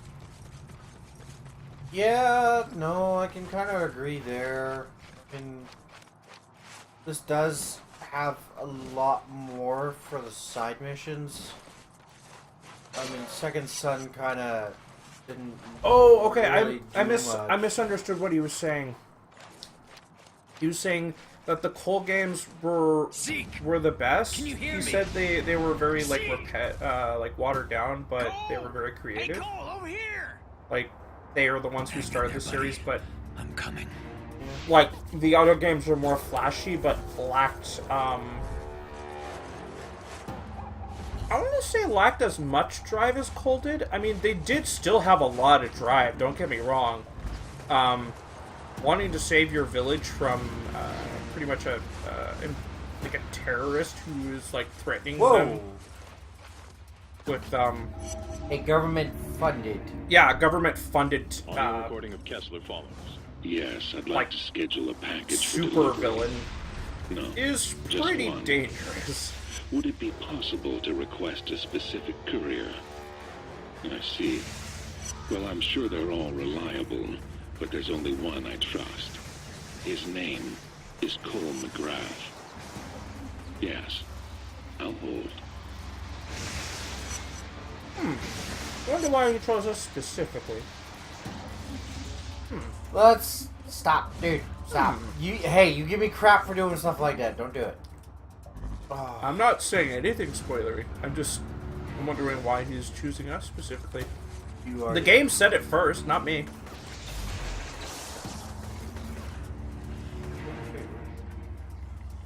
Yeah, no, I can kind of agree there. And this does have a lot more for the side missions. I mean, Second Son kind of didn't. Oh, okay. Really I much. misunderstood what he was saying. He was saying that the Cole games were the best. Can you hear he me? said they were very like Zeke! like watered down, but they were very Hey, creative. Cole, over here! Like they are the ones who Hang in started there, the series, buddy. but I'm coming. like the other games are more flashy, but lacked. I want to say lacked as much drive as Cole did. I mean, they did still have a lot of drive. Don't get me wrong. Wanting to save your village from pretty much like a terrorist who is like threatening them with A government funded. government funded Audio recording of Kessler follows. Yes, I'd Like, like to schedule a package for super delivery. villain No, is just pretty one. dangerous. Would it be possible to request a specific courier? I see. Well, I'm sure they're all reliable, but there's only one I trust. His name is Cole McGrath. Yes, I'll hold. I wonder why you chose us specifically. Let's stop, dude. Stop. Hey, you give me crap for doing stuff like that. Don't do it. I'm not saying anything spoilery. I'm wondering why he's choosing us specifically. You are The game said it first, not me.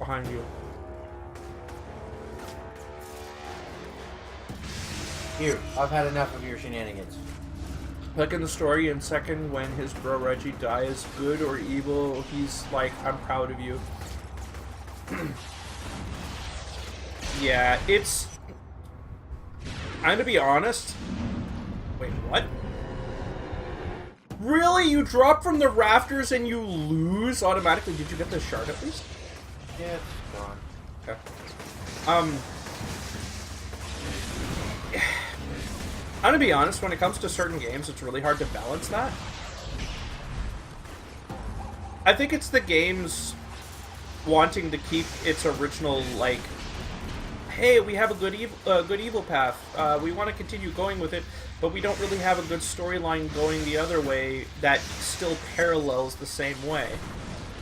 behind you. Here, I've had enough of your shenanigans. Like in the story, in second, when his bro Reggie dies, good or evil, he's like, I'm proud of you. Yeah, it's... I'm gonna be honest. Wait, what? Really? You drop from the rafters and you lose automatically? Did you get the shard at least? Yeah, it's gone. Okay. I'm gonna be honest, when it comes to certain games, it's really hard to balance that. I think it's the game's wanting to keep its original, like, hey, we have a good evil path. We want to continue going with it, but we don't really have a good storyline going the other way that still parallels the same way.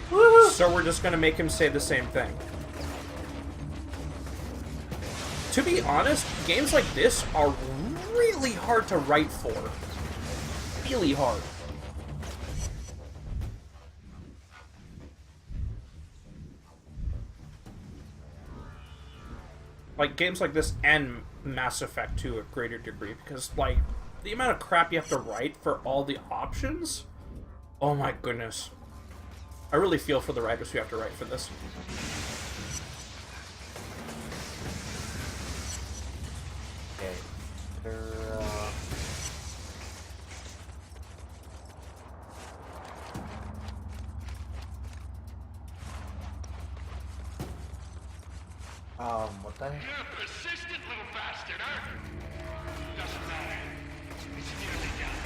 Woo-hoo! So we're just gonna make him say the same thing. To be honest, games like this are really hard to write for. Really hard. Like, games like this and Mass Effect to a greater degree, because, like, the amount of crap you have to write for all the options? Oh my goodness. I really feel for the writers who have to write for this. Okay. What the heck? You're a persistent little bastard, huh? Doesn't matter. It's nearly done.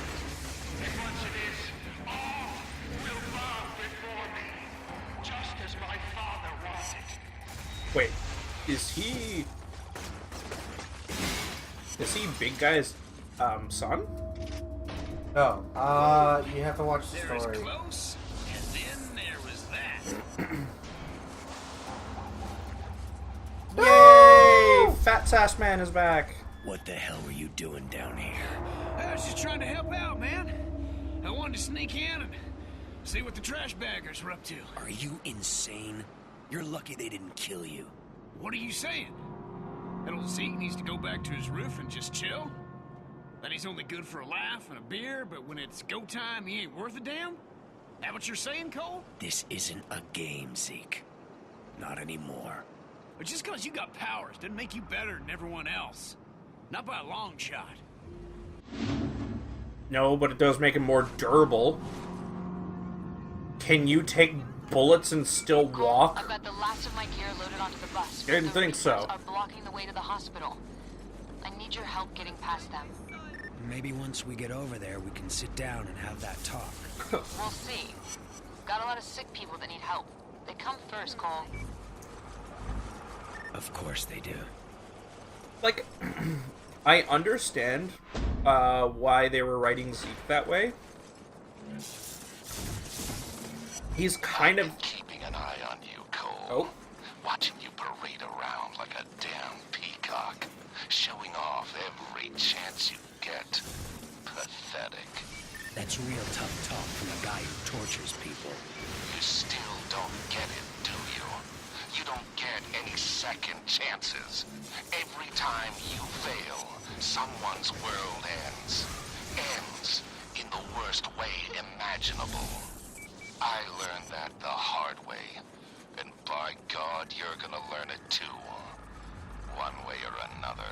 And once it is, all will bow before me, just as my father wanted. Wait, is he Big Guy's, son? No, you have to watch the There is story. close, and then there was that. Yay! Fat Sass Man is back. What the hell were you doing down here? I was just trying to help out, man. I wanted to sneak in and see what the trash baggers were up to. Are you insane? You're lucky they didn't kill you. What are you saying? That old Zeke needs to go back to his roof and just chill? That he's only good for a laugh and a beer, but when it's go time, he ain't worth a damn? That what you're saying, Cole? This isn't a game, Zeke. Not anymore. But just because you got powers doesn't make you better than everyone else. Not by a long shot. No, but it does make him more durable. Can you take bullets and still walk? I've got the last of my gear loaded onto the bus. I didn't The think so. Reapers are blocking the way to the hospital. I need your help getting past them. Maybe once we get over there, we can sit down and have that talk. We'll see. Got a lot of sick people that need help. They come first, Cole. Of course they do. Like, I understand why they were writing Zeke that way. He's kind of... Keeping an eye on you, Cole. Oh. Watching you parade around like a damn peacock. Showing off every chance you get. Pathetic. That's real tough talk from a guy who tortures people. You still don't get it, do you? You don't get any second chances. Every time you fail, someone's world ends. Ends in the worst way imaginable. I learned that the hard way. And by God, you're gonna learn it too. One way or another.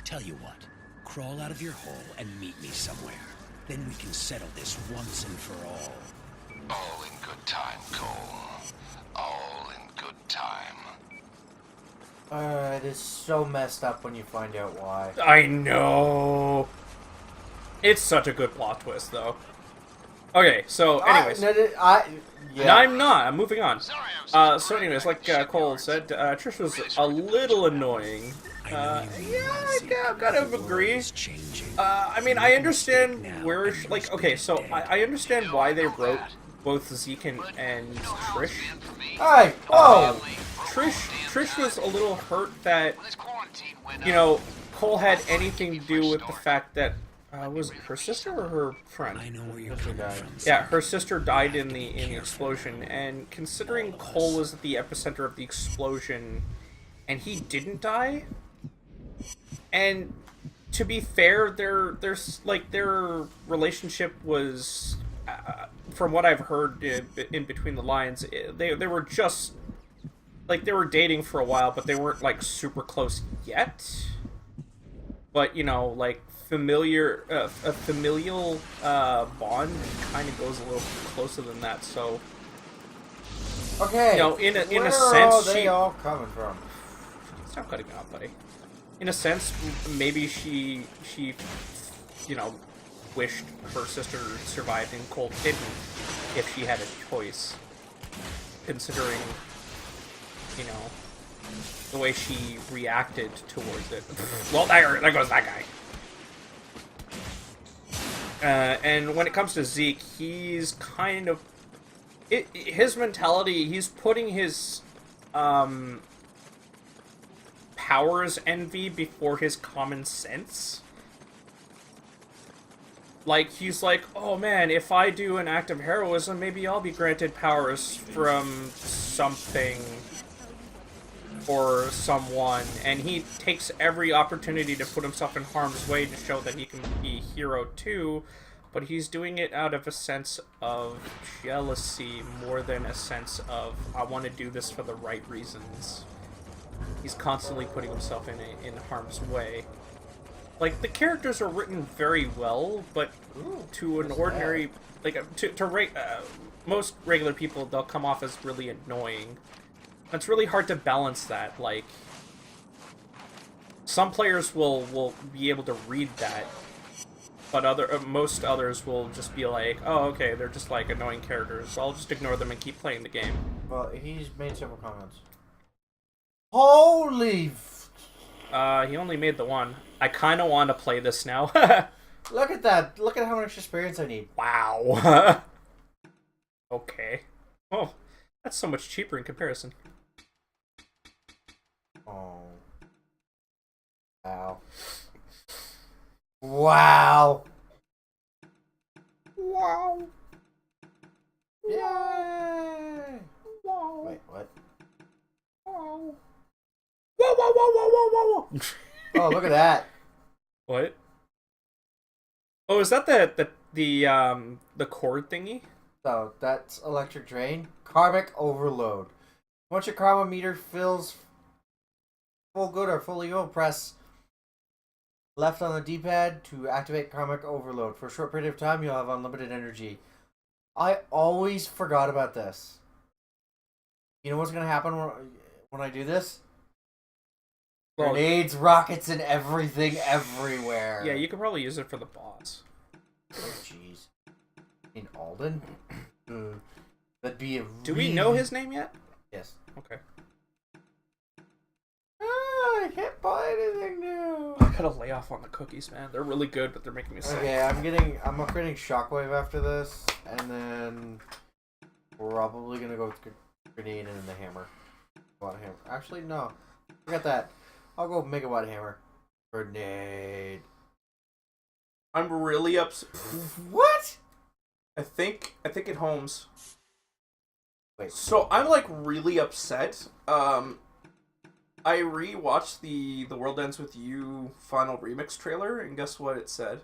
Tell you what, crawl out of your hole and meet me somewhere. Then we can settle this once and for all. All in good time, Cole. All in good time. It is so messed up when you find out why. I know. It's such a good plot twist, though. Okay, so anyways. Yeah. No, I'm not. I'm moving on. So anyways, like Cole said, Trish was a little annoying. Yeah, I kind of agree. I mean, I understand where, like, okay, so I understand why they wrote both Zeke and Trish. Hey! Whoa! Trish was a little hurt that, you know, Cole had anything to do with the fact that Was it her sister or her friend? I know where you're coming from. Yeah, her sister died in the explosion, and considering Cole was at the epicenter of the explosion, and he didn't die, and to be fair, their relationship was, from what I've heard in between the lines, they were just like they were dating for a while, but they weren't like super close yet. But you know, like a familial bond kind of goes a little closer than that. So, Okay. you know, in a where sense, are they all coming from? Stop cutting me off, buddy. In a sense, maybe she, you know, wished her sister survived and Cole didn't, if she had a choice. Considering, you know, the way she reacted towards it. Well, there goes that guy. And when it comes to Zeke, he's kind of... his mentality, he's putting his powers envy before his common sense. Like, he's like, oh man, if I do an act of heroism, maybe I'll be granted powers from something or someone, and he takes every opportunity to put himself in harm's way to show that he can be a hero too, but he's doing it out of a sense of jealousy more than a sense of, I want to do this for the right reasons. He's constantly putting himself in harm's way. Like, the characters are written very well, but to an ordinary... Like, most regular people, they'll come off as really annoying. It's really hard to balance that. Like, some players will be able to read that, but most others will just be like, oh, okay, they're just, like, annoying characters, so I'll just ignore them and keep playing the game. Well, he's made several comments. Holy... He only made the one. I kind of want to play this now. Look at that. Look at how much experience I need. Wow. Okay. Oh, that's so much cheaper in comparison. Oh. Wow. Wow. Wow. Yay. Wow. Wait, what? Wow. Whoa, whoa, whoa, whoa, whoa, whoa. Oh, look at that. What? Oh, is that the cord thingy? So, that's electric drain. Karmic overload. Once your karma meter fills full good or full evil, press left on the D-pad to activate karmic overload. For a short period of time, you'll have unlimited energy. I always forgot about this. You know what's going to happen when I do this? Well, grenades, rockets, and everything everywhere. yeah, you could probably use it for the boss. Oh, jeez. In Alden? That'd be a Do we know his name yet? Yes. Okay. I can't buy anything new. I gotta lay off on the cookies, man. They're really good, but they're making me sick. Okay, I'm upgrading Shockwave after this, and then probably gonna go with grenade and the hammer. Megawatt hammer. Actually, no. Forget that. I'll go Megawatt hammer. Grenade. I'm really upset. What? I think it homes. Wait. So I'm like really upset. I rewatched the World Ends With You final remix trailer, and guess what it said?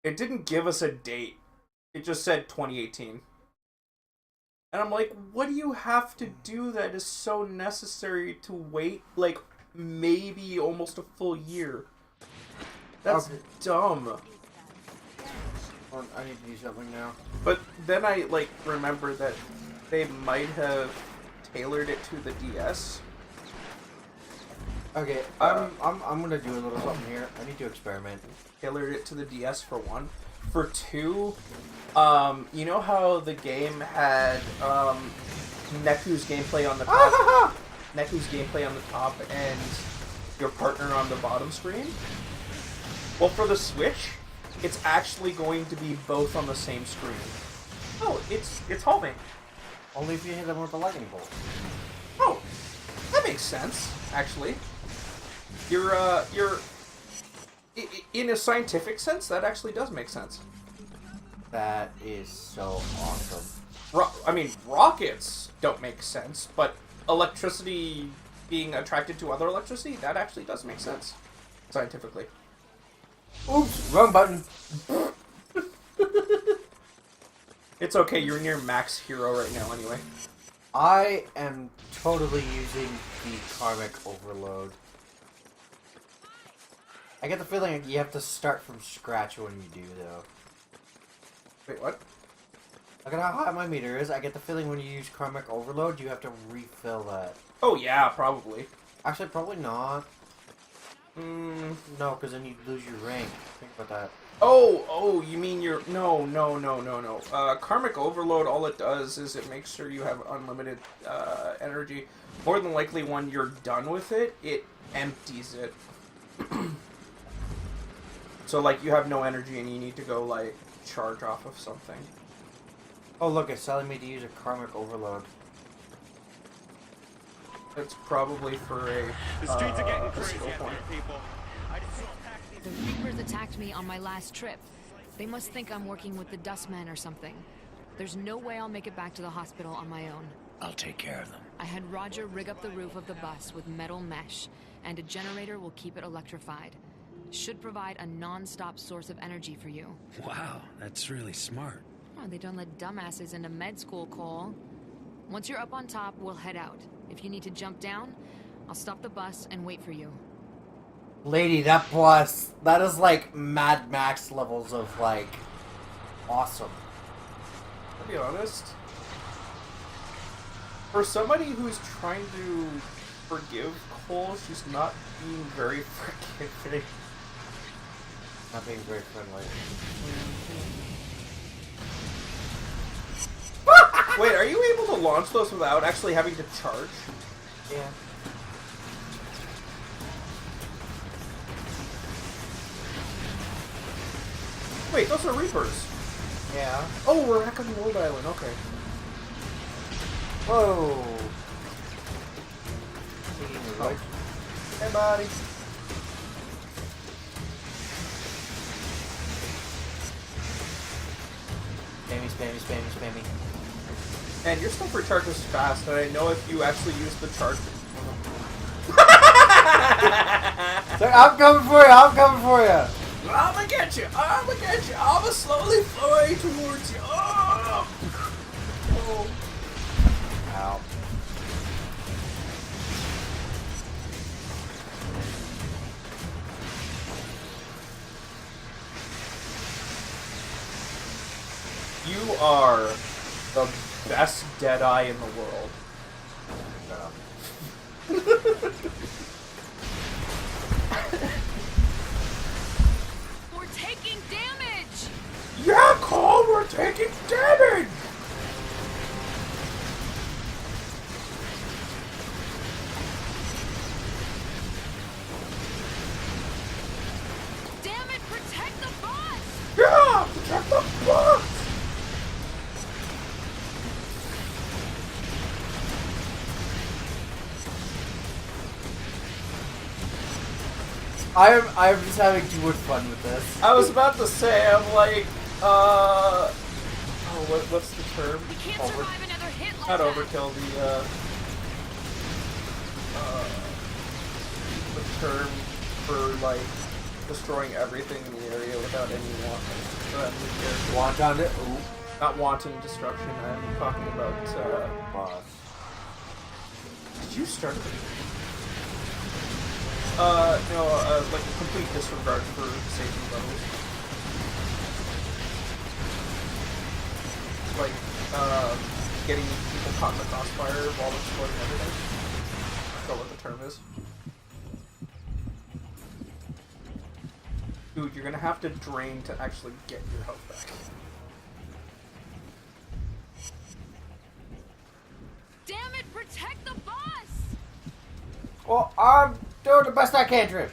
It didn't give us a date. It just said 2018. And I'm like, what do you have to do that is so necessary to wait, like, maybe almost a full year? That's dumb. I need to do something now. But then I, like, remember that they might have tailored it to the DS. Okay, I'm gonna do a little something here. I need to experiment. Tailored it to the DS for one. For two, you know how the game had Neku's gameplay on the top, Neku's gameplay on the top, and your partner on the bottom screen? Well, for the Switch, it's actually going to be both on the same screen. Oh, it's homing. Only if you hit them with a lightning bolt. Oh, that makes sense. Actually, your In a scientific sense, that actually does make sense. That is so awesome. I mean, rockets don't make sense, but electricity being attracted to other electricity, that actually does make sense. Scientifically. Oops, wrong button. It's okay, you're near max hero right now anyway. I am totally using the karmic overload. I get the feeling you have to start from scratch when you do, though. Wait, what? Look at how high my meter is. I get the feeling when you use karmic overload, you have to refill that. Oh yeah, probably. Actually, probably not. No, because then you lose your rank. Think about that. Oh, you mean your... No. Karmic Overload, all it does is it makes sure you have unlimited energy. More than likely, when you're done with it, it empties it. So, like, you have no energy and you need to go, like, charge off of something. Oh, look, it's telling me to use a karmic overload. It's probably for a... The streets are getting a crazy skill out point. there, people. I just saw The Reapers attacked me on my last trip. They must think I'm working with the Dustmen or something. There's no way I'll make it back to the hospital on my own. I'll take care of them. I had Roger rig up the roof of the bus with metal mesh, and a generator will keep it electrified. Should provide a non-stop source of energy for you. Wow, that's really smart. Oh, they don't let dumbasses into med school, Cole. Once you're up on top, we'll head out. If you need to jump down, I'll stop the bus and wait for you. Lady, that bus, that is like Mad Max levels of, like, awesome. To be honest, for somebody who's trying to forgive Cole, she's not being very forgiving. Not being very friendly. Wait, are you able to launch those without actually having to charge? Yeah. Wait, those are Reapers. Yeah. Oh, we're back on the old island, okay. Whoa. Taking the right. Hey, buddy. Spammy. And your stuff recharges fast, and I know if you actually use the charge... So I'm coming for you! I'ma get you! I'ma slowly fly towards you! Oh! Oh. Ow. You are the best Deadeye in the world. We're taking damage! Yeah, Cole, we're taking damage! Damn it, protect the bus! Yeah, protect the bus! I'm just having too much fun with this. I was about to say, I'm like, oh, what's the term? We can't survive another hit like Not that. overkill, the term for, like, destroying everything in the area without any Wanton it. Ooh. not wanton destruction. I'm talking about, Boss. did you start it? No, like a complete disregard for safety levels. Like, getting people caught in the crossfire while exploding everything. I forgot what the term is. Dude, you're gonna have to drain to actually get your health back. Damn it, protect the bus! Well, I'm doing the best I can, Trish.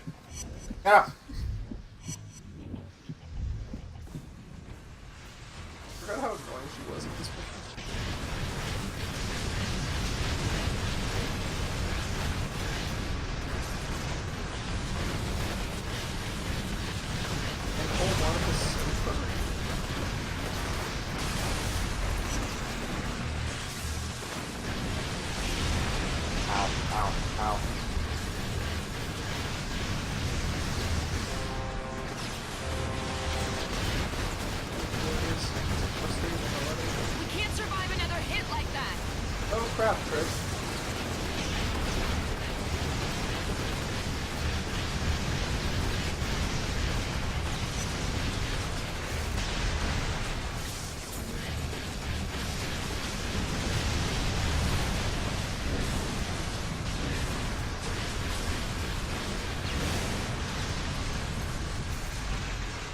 Get up. I forgot how annoying she was at this point. Ow, ow. We can't survive another hit like that. Oh crap, Chris.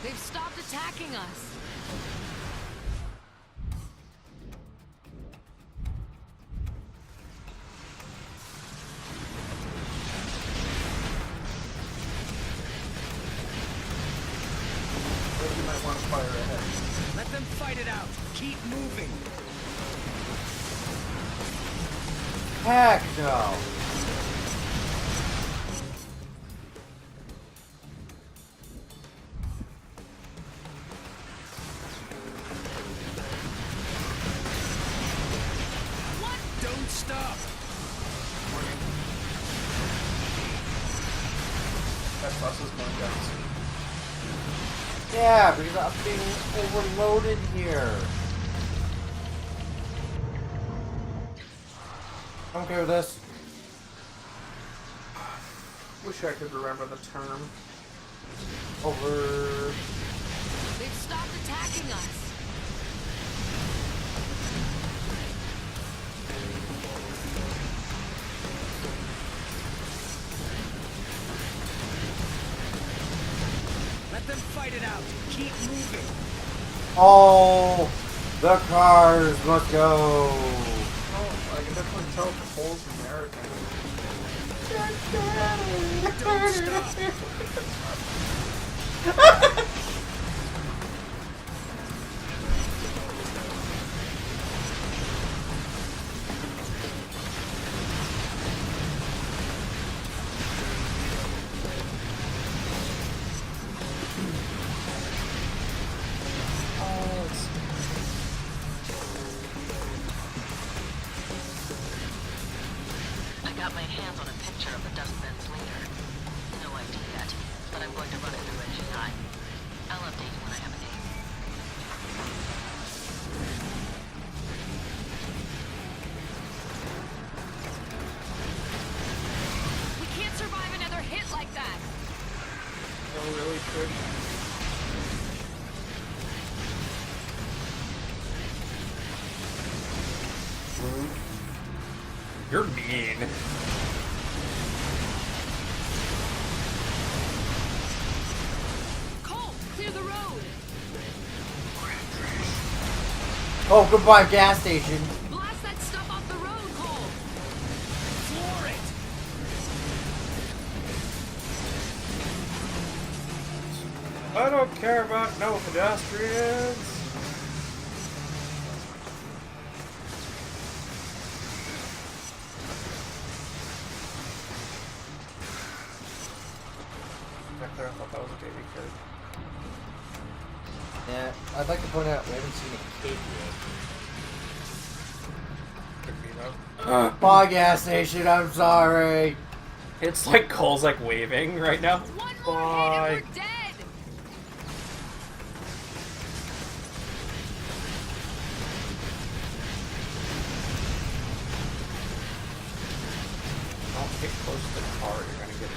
They've stopped attacking us. You might want to fire ahead. Let them fight it out. Keep moving. Heck no. Don't stop. That bus is going down soon. Yeah, because I'm being overloaded here. I'm okay with this. Wish I could remember the term. Over. They've stopped attacking us. Let them fight it out. Keep moving. Oh, the cars must go. Oh, I can definitely tell Cole's American. Don't stop. I got my hands on a picture of the Dustman's leader. No ID yet, but I'm going to run it through NGI. I'll update you when I have a name. We can't survive another hit like that. Oh, really, Trish? You're mean. Cole, clear the road. Oh, goodbye, gas station. Blast that stuff off the road, Cole. Floor it. I don't care about no pedestrians. Back there, I thought that was a baby kid. Yeah, I'd like to point out we haven't seen a kid Could be though. yet. Bye, gas station. I'm sorry. It's like Cole's like waving right now. One more Bye. hit and we're dead. Don't get close to the car, you're gonna get it.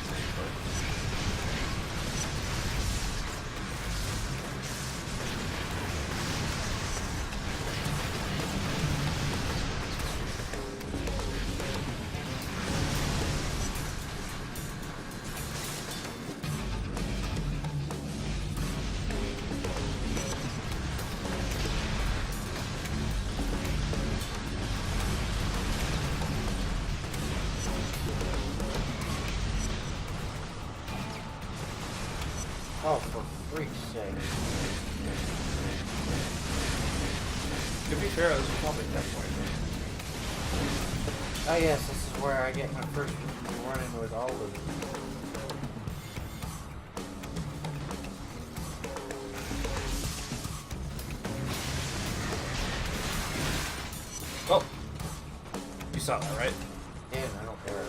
Oh, for freak's sake. To be fair, this is probably definitely. Oh yes, this is where I get my first run-in with all of them. Oh, you saw that, right? Damn, I don't care.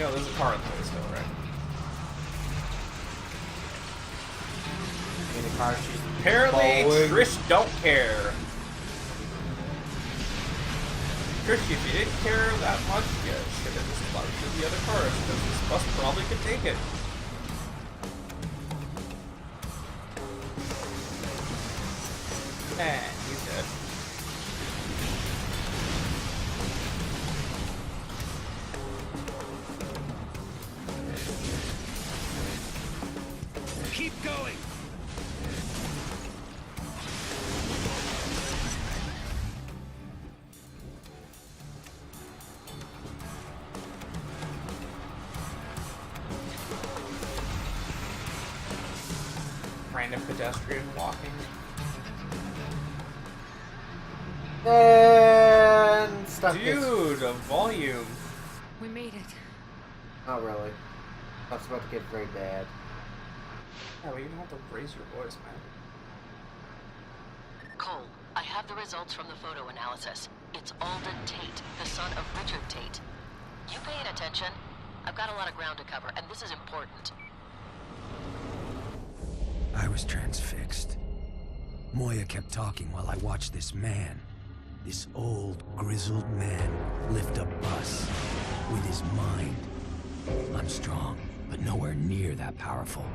You know, there's a car in the way still, right? In the car, she's Apparently, following. Trish don't care. Trish, if you didn't care that much, you should have just plugged through the other cars, because this bus probably could take it. And he's dead. Keep going. Random pedestrian walking. And stuff gets... Dude, a volume. We made it. Not really. That's about to get very bad. Yeah, well, you don't have to raise your voice, man. Cole, I have the results from the photo analysis. It's Alden Tate, the son of Richard Tate. You paying attention? I've got a lot of ground to cover, and this is important. I was transfixed. Moya kept talking while I watched this man, this old, grizzled man, lift a bus with his mind. I'm strong, but nowhere near that powerful.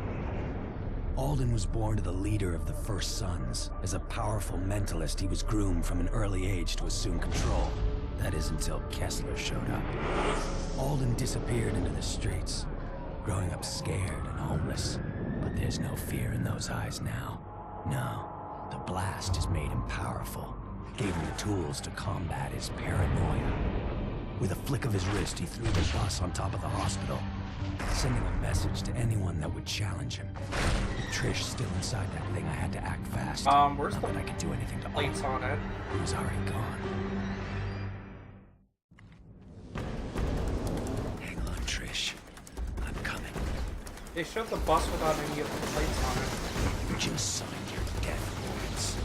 Alden was born to the leader of the First Sons. As a powerful mentalist, he was groomed from an early age to assume control. That is until Kessler showed up. Alden disappeared into the streets, growing up scared and homeless. But there's no fear in those eyes now. No, the blast has made him powerful, gave him the tools to combat his paranoia. With a flick of his wrist, he threw the bus on top of the hospital, sending a message to anyone that would challenge him. With Trish still inside that thing, I had to act fast. Where's Oh, Not the that I could do anything to plates Alden. on it? He was already gone. Hang on, Trish. I'm coming. They showed the bus without any of the plates on it. You just signed your death warrants.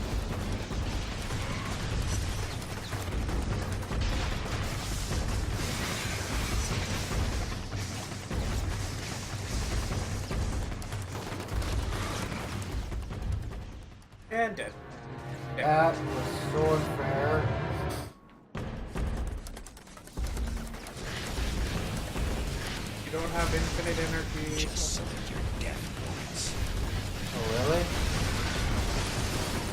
And dead. That was so unfair. You don't have infinite energy. Just signed your death warrants. Oh, really?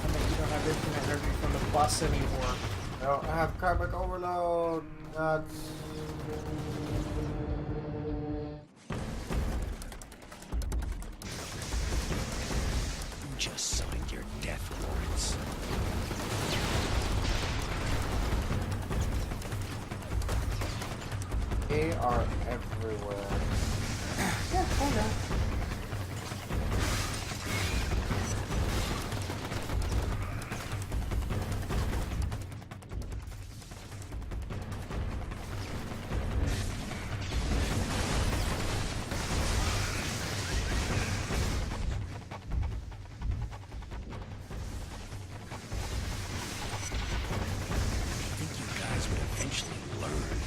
I mean, you don't have infinite energy from the bus anymore. I don't have karmic overload. You just signed your death warrants. They are everywhere. Yeah, hold on. I think you guys would eventually learn.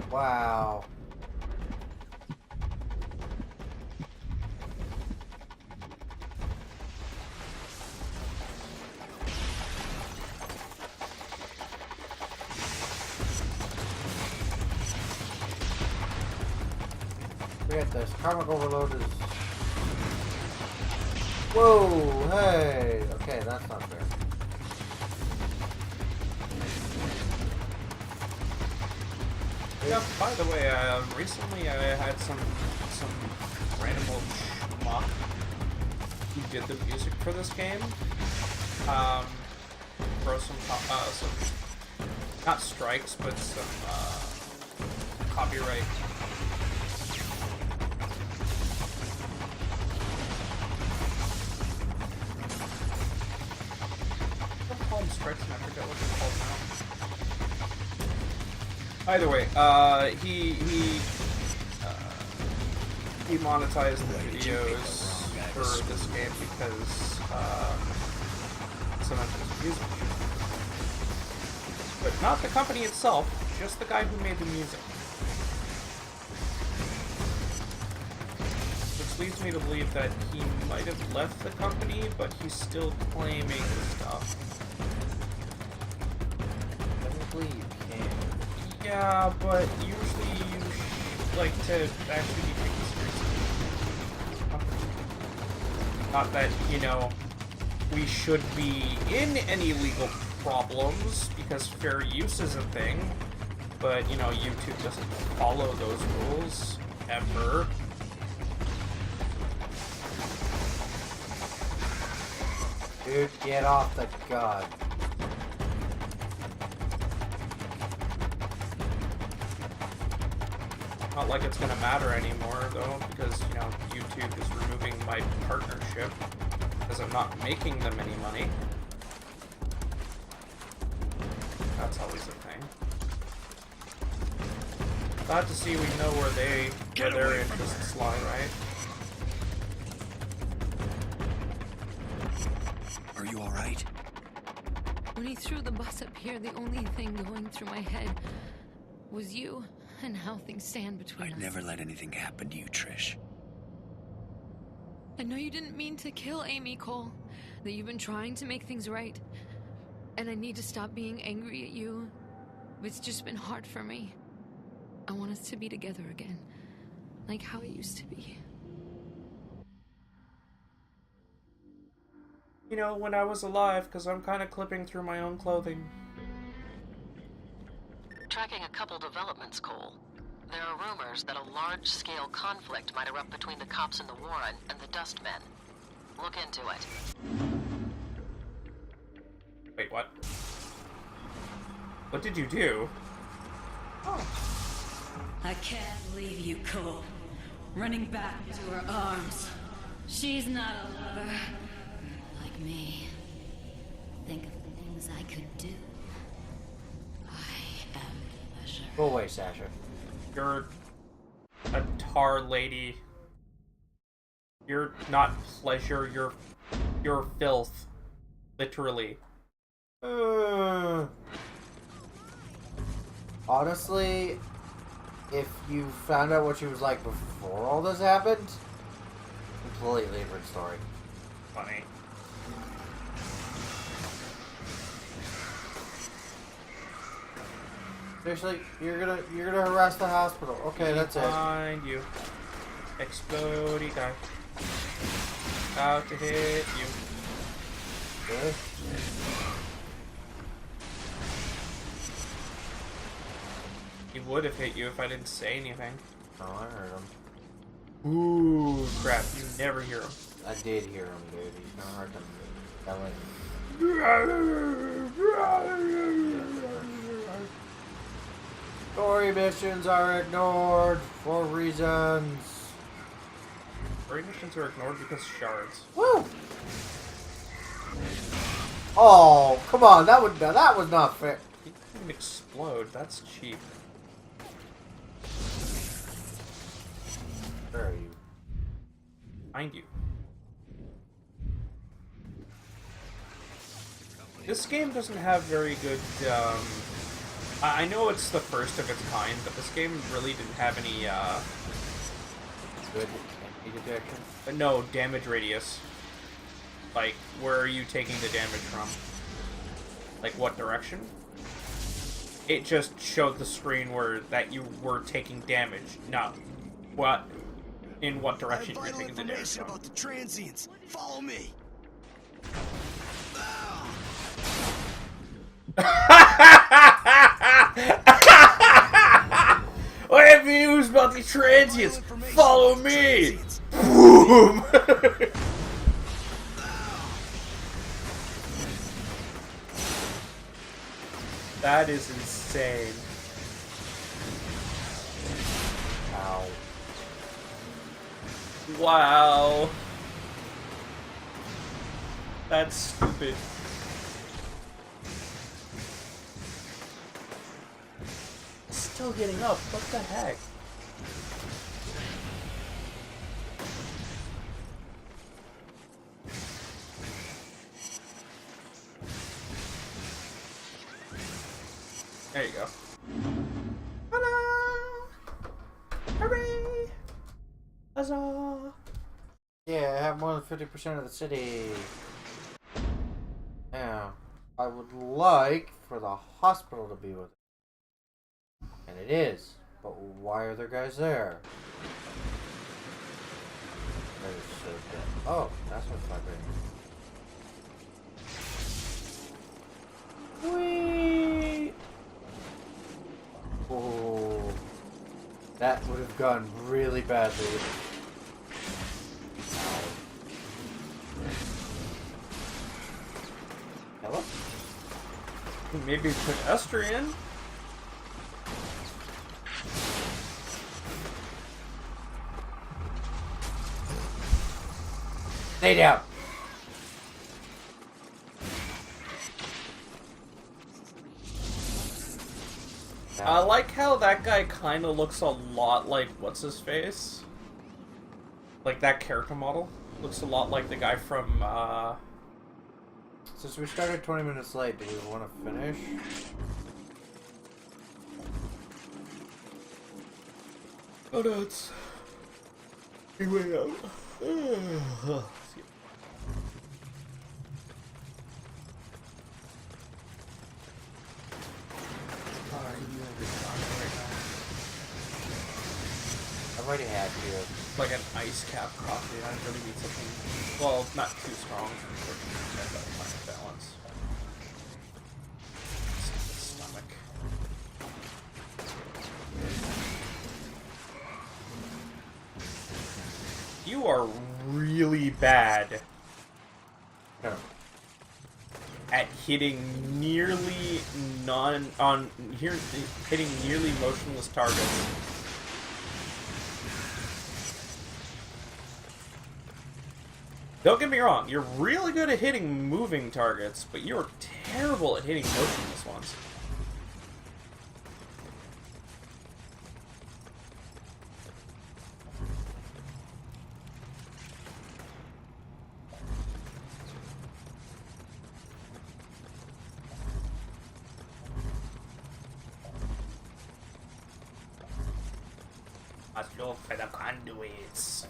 Wow. Forget this. Karmic overload is... Whoa, hey! Okay, that's not fair. Yeah, by the way, recently I had some random old schmuck who did the music for this game. Throw some not strikes, but some copyright. What do you call them? Strikes, and I forget what they're called now. Either way, he monetized the videos for this game because sometimes it's music. But not the company itself, just the guy who made the music. Which leads me to believe that he might have left the company, but he's still claiming the stuff. Technically, you can. Yeah, but usually you like to actually be taken seriously. Not that, you know, we should be in any legal problems, because fair use is a thing, but, you know, YouTube doesn't follow those rules, ever. Dude, get off the gun. Not like it's gonna matter anymore, though, because, you know, YouTube is removing my partnership, because I'm not making them any money. That's always a thing. Glad to see we know where their interests lie, right? Are you alright? When he threw the bus up here, the only thing going through my head was you and how things stand between us. I'd never let anything happen to you, Trish. I know you didn't mean to kill Amy, Cole. That you've been trying to make things right. And I need to stop being angry at you. It's just been hard for me. I want us to be together again. Like how it used to be. You know, when I was alive, because I'm kind of clipping through my own clothing. Tracking a couple developments, Cole. There are rumors that a large-scale conflict might erupt between the cops in the Warren and the Dustmen. Look into it. Wait, what? What did you do? I can't leave you, Cole. Running back to her arms. She's not a lover like me. Think of the things I could do. I am pleasure. Go away, Sasha. You're a tar lady. You're not pleasure, you're filth. Literally. Honestly, if you found out what she was like before all this happened, completely different story. Funny. Seriously, you're gonna harass the hospital. Okay, that's it. Behind you. Explodey guy. About to hit you. Really? He would have hit you if I didn't say anything. Oh, I heard him. Ooh, crap. You never hear him. I did hear him, dude. He's not hard to tell it. Story missions are ignored for reasons. Story missions are ignored because shards. Woo! Oh, come on! That was not fair. He couldn't explode. That's cheap. Where are you? Behind you. This game doesn't have very good, I know it's the first of its kind, but this game really didn't have any, Good enemy detection. no, damage radius. Like, where are you taking the damage from? Like, what direction? It just showed the screen that you were taking damage, not in what direction you're taking the damage from. About the transients. Follow me. I have news about the transients. Follow me. Boom. That is insane. Ow. Wow. That's stupid. Still getting up. What the heck? Huzzah! Yeah, I have more than 50% of the city. Now, I would like for the hospital to be with it. And it is. But why are there guys there? That is so good. Oh, that's what's vibrating. Whee! Oh, that would have gone really badly. Hello? Maybe pedestrian? Stay down. I like how that guy kind of looks a lot like what's his face? Like that character model looks a lot like the guy from Since we started 20 minutes late, do we want to finish? Oh no, it's way out. I've already had two. It's like an ice cap coffee. I really need something. Well, not too strong. But fine balance. Stupid stomach. You are really bad No. at hitting nearly hitting nearly motionless targets. Don't get me wrong, you're really good at hitting moving targets, but you're terrible at hitting motionless ones. Let's look for the conduits.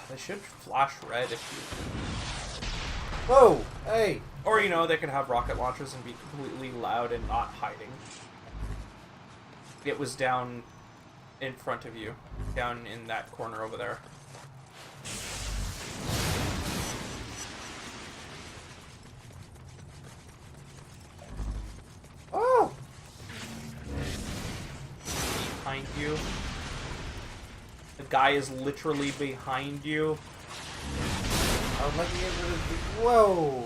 They should flash red if you... Whoa! Hey! Or, you know, they could have rocket launchers and be completely loud and not hiding. It was down in front of you. Down in that corner over there. Oh! Behind you. The guy is literally behind you. I would like to get rid of the... Whoa!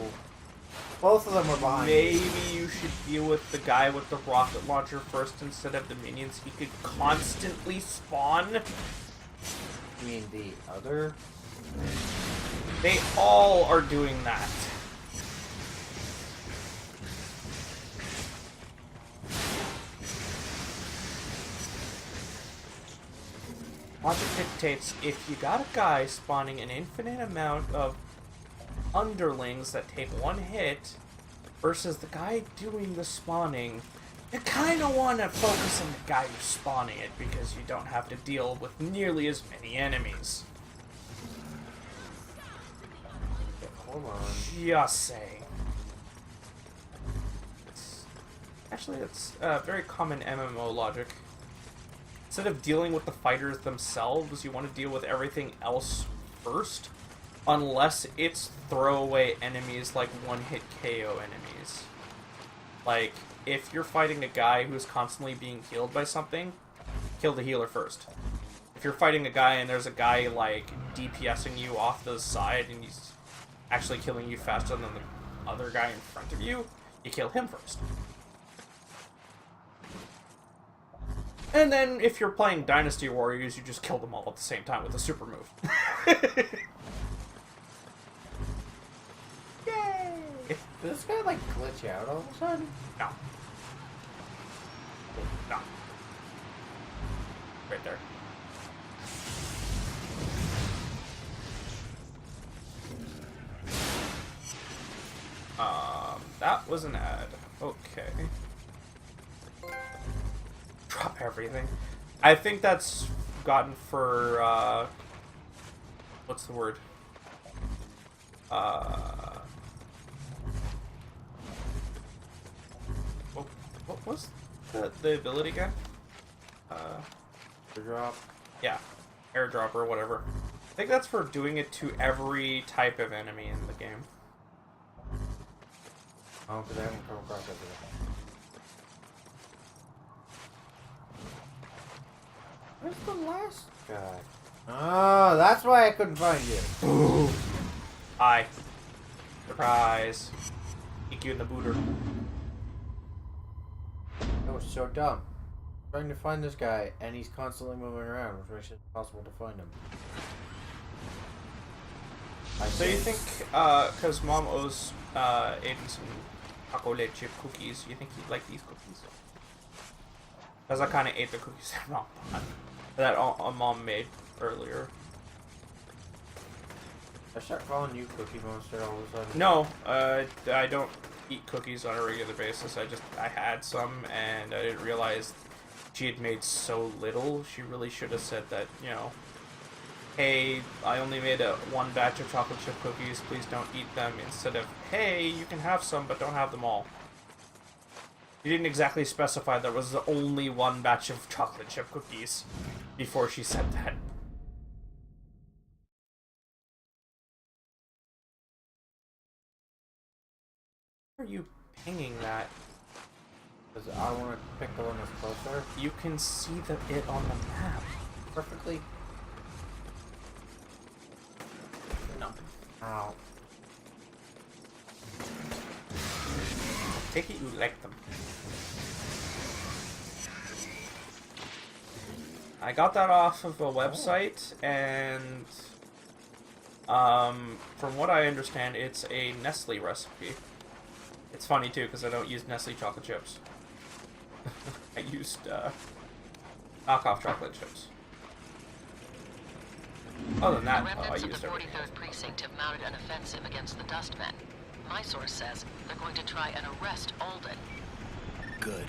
Both of them are behind me. Maybe you should deal with the guy with the rocket launcher first instead of the minions. He could constantly spawn. You mean the other? They all are doing that. Logic dictates if you got a guy spawning an infinite amount of underlings that take one hit versus the guy doing the spawning, you kind of want to focus on the guy who's spawning it because you don't have to deal with nearly as many enemies. Hold on. Just saying. Actually, that's very common MMO logic. Instead of dealing with the fighters themselves, you want to deal with everything else first, unless it's throwaway enemies like one-hit KO enemies. Like, if you're fighting a guy who's constantly being healed by something, kill the healer first. If you're fighting a guy and there's a guy, like, DPSing you off the side and he's actually killing you faster than the other guy in front of you, you kill him first. And then, if you're playing Dynasty Warriors, you just kill them all at the same time with a super move. Yay! Did this guy, like, glitch out all of a sudden? No. No. Right there. that was an ad. Okay. Drop everything. I think that's gotten for, what's the word? What was the ability again? Drop. Yeah. Airdrop or whatever. I think that's for doing it to every type of enemy in the game. Oh, because I haven't come across that yet. Where's the last guy? Oh, that's why I couldn't find you. Ooh. Hi. Surprise. Kick you in the booter. That was so dumb. I'm trying to find this guy, and he's constantly moving around, which makes it impossible to find him. So you think, because Mom owes Aiden some chocolate chip cookies, you think he'd like these cookies? Because I kind of ate the cookies that Mom made earlier. I start calling you Cookie Monster all of a sudden. No, I don't eat cookies on a regular basis. I had some, and I didn't realize she had made so little. She really should have said that, you know, hey, I only made one batch of chocolate chip cookies, please don't eat them, instead of, hey, you can have some, but don't have them all. She didn't exactly specify there was only one batch of chocolate chip cookies before she said that. Why are you pinging that? Because I want to pick the one that's closer. You can see it on the map perfectly. No. Ow. Take it you like them. I got that off of a website, and from what I understand, it's a Nestle recipe. It's funny too, because I don't use Nestle chocolate chips. I used knockoff chocolate chips. Other than that, The I remnants of used the everything. 43rd Precinct have mounted an offensive against the Dustmen. My source says they're going to try and arrest Alden. Good.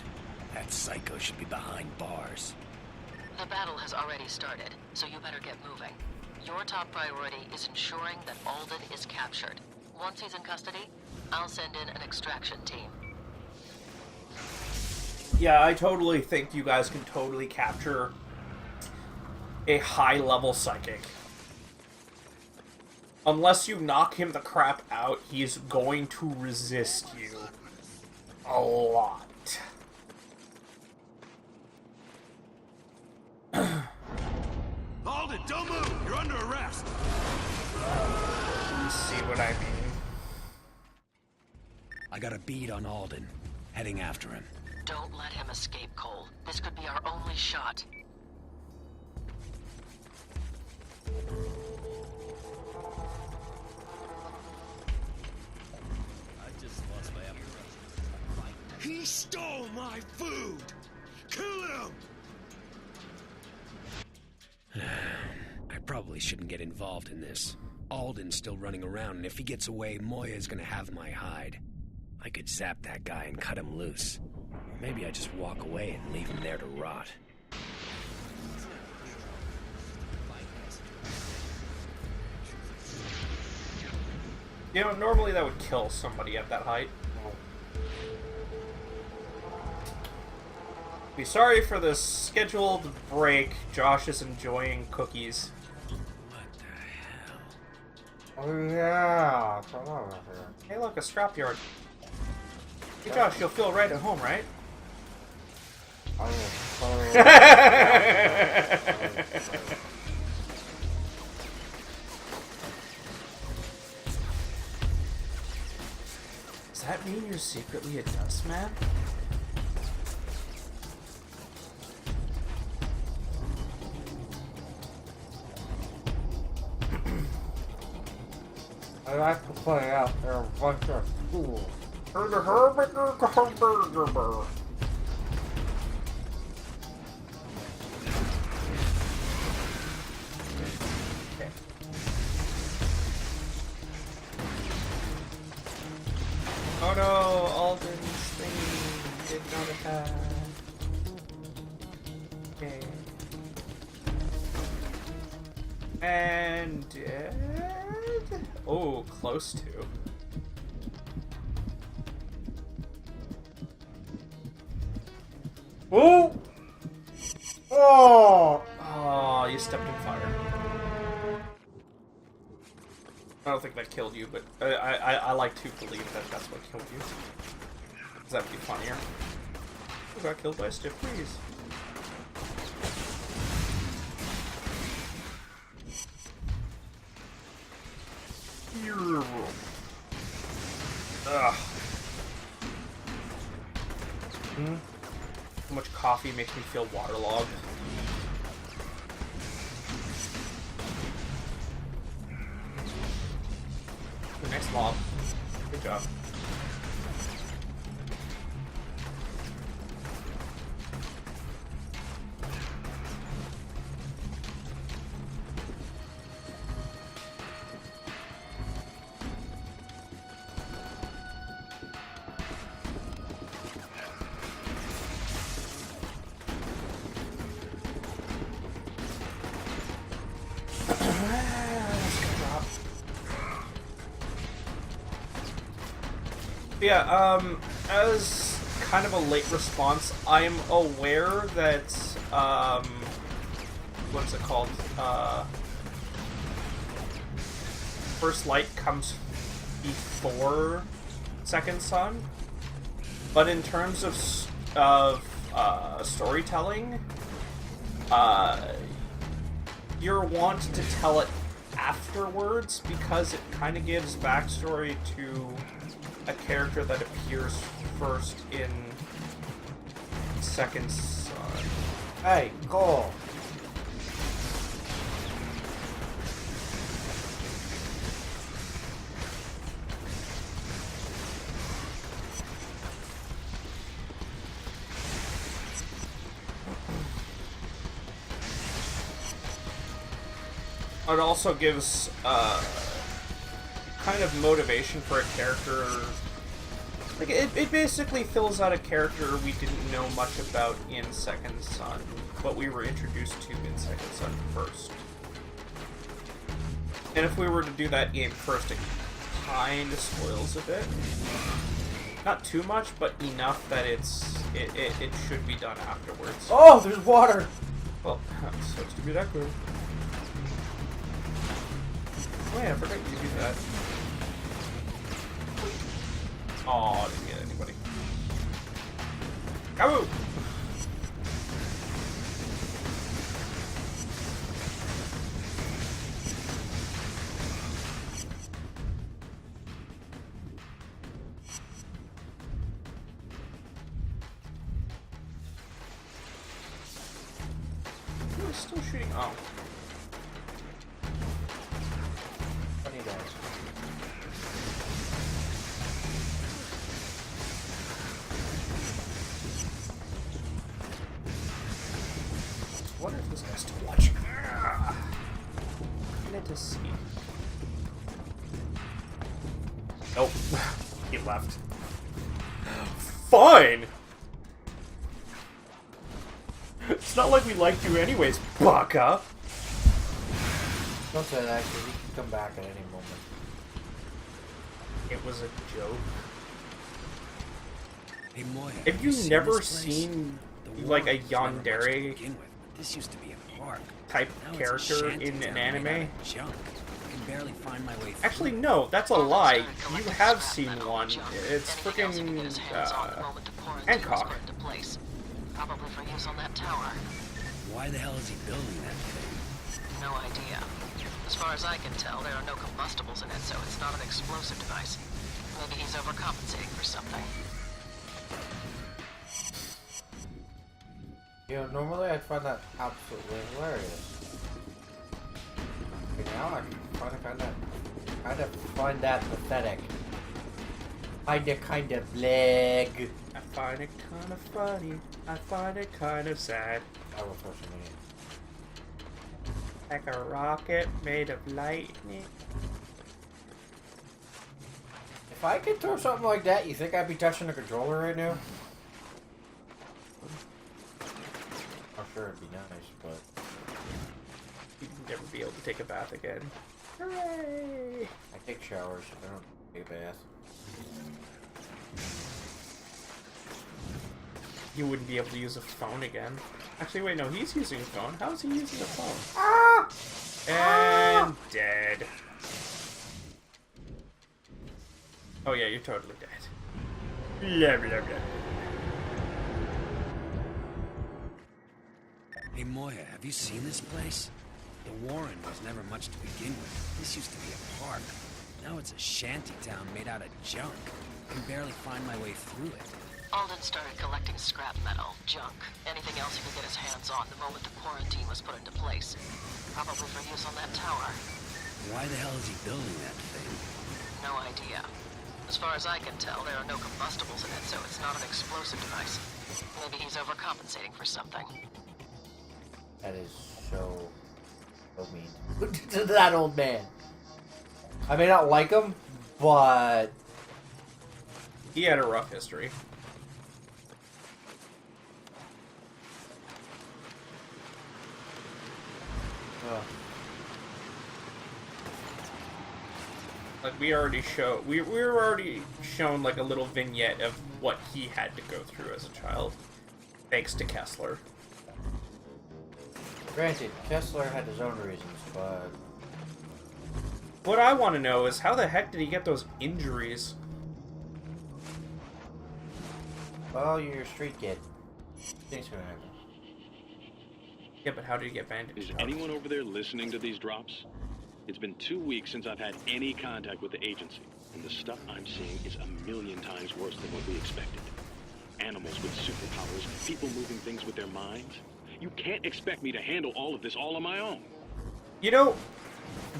That psycho should be behind bars. The battle has already started, so you better get moving. Your top priority is ensuring that Alden is captured. Once he's in custody, I'll send in an extraction team. Yeah, I totally think you guys can totally capture a high-level psychic. Unless you knock him the crap out, he's going to resist you a lot. Alden, don't move! You're under arrest! See what I mean? I got a bead on Alden. Heading after him. Don't let him escape, Cole. This could be our only shot. He stole my food! Kill him! I probably shouldn't get involved in this. Alden's still running around, and if he gets away, Moya's gonna have my hide. I could zap that guy and cut him loose. Or maybe I just walk away and leave him there to rot. You know, normally that would kill somebody at that height. Be sorry for the scheduled break. Josh is enjoying cookies. Oh yeah, come over here. Hey look, a scrapyard. Hey Josh, you'll feel right at home, right? Does that mean you're secretly a dust man? I like to play out there a bunch of fools. Oh no, Okay. And dead? Oh, close to. Oh! Oh! Oh, you stepped in fire. I don't think that killed you, but I like to believe that that's what killed you. Because that'd be funnier. Who got killed by a stiff breeze? Ugh. Too much coffee makes me feel waterlogged. The next mob. Good job. Yeah, as kind of a late response, I'm aware that, what's it called? First Light comes before Second Son, but in terms of storytelling, you're want to tell it afterwards because it kind of gives backstory to a character that appears first in Second Son. Hey, Cole. It also gives kind of motivation for a character. Like it basically fills out a character we didn't know much about in Second Son, but we were introduced to in Second Son first. And if we were to do that game first, it kind of spoils a bit. Not too much, but enough that it should be done afterwards. Oh, there's water! Well, sucks to be that good. Oh yeah, I forgot you do that. Oh, I didn't get anybody. Kaboo! Who is still shooting? Oh. Funny guys. I wonder if this guy's still watching. Let us see. Nope. He left. Fine! It's not like we liked you anyways, baka! Don't say that, because he can come back at any moment. It was a joke. Hey, Moya, Have you seen never this place? seen, The like, a world was never much to yandere begin with, but this used to be a park. type Now it's a character shanty in an town made out anime? of junk. I can barely find my way through. Actually, no, that's a lie. You have seen one. It's freaking, Hancock. Probably for use on that tower. Why the hell is he building that thing? No idea. As far as I can tell, there are no combustibles in it, so it's not an explosive device. Maybe he's overcompensating for something. You know, normally I'd find that absolutely hilarious. But now I kind of find that pathetic. Kind of bleg. I find it kind of funny. I find it kind of sad. I will push me. Like a rocket made of lightning. If I could throw something like that, you think I'd be touching the controller right now? sure it'd be nice, but You'd never be able to take a bath again. Hooray! I take showers. I don't take a bath. You wouldn't be able to use a phone again. Actually, wait, no, he's using a phone. How is he using a phone? Ah! And dead. Oh yeah, you're totally dead. Blah, blah, blah. Hey, Moya, have you seen this place? The Warren was never much to begin with. This used to be a park. Now it's a shanty town made out of junk. I can barely find my way through it. Alden started collecting scrap metal, junk, anything else he could get his hands on the moment the quarantine was put into place. Probably for use on that tower. Why the hell is he building that thing? No idea. As far as I can tell, there are no combustibles in it, so it's not an explosive device. Maybe he's overcompensating for something. That is so mean to that old man. I may not like him, but He had a rough history. Like we were already shown like a little vignette of what he had to go through as a child, thanks to Kessler. Granted, Kessler had his own reasons, but What I want to know is how the heck did he get those injuries? well, you're a street kid. Things gonna happen. Yeah, but how did he get bandaged? Is anyone over there listening to these drops? It's been 2 weeks since I've had any contact with the agency, and the stuff I'm seeing is a million times worse than what we expected. Animals with superpowers, people moving things with their minds. You can't expect me to handle all of this all on my own. You know,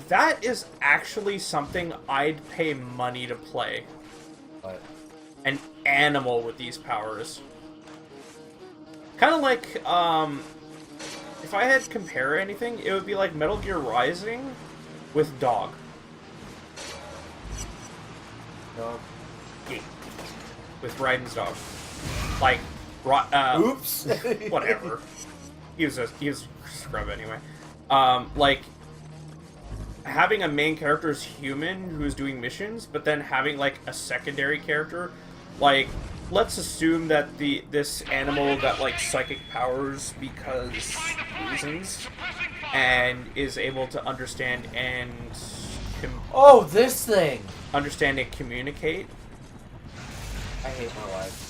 that is actually something I'd pay money to play. But An animal with these powers. Kind of like, if I had to compare anything, it would be like Metal Gear Rising with dog. dog. Yeah. With Raiden's dog. Like, Oops. whatever. He was a scrub anyway. Like, having a main character as human who's doing missions, but then having like a secondary character, like, let's assume that this animal got like psychic powers because reasons, and is able to understand and Oh, this thing! understand and communicate. I hate my life.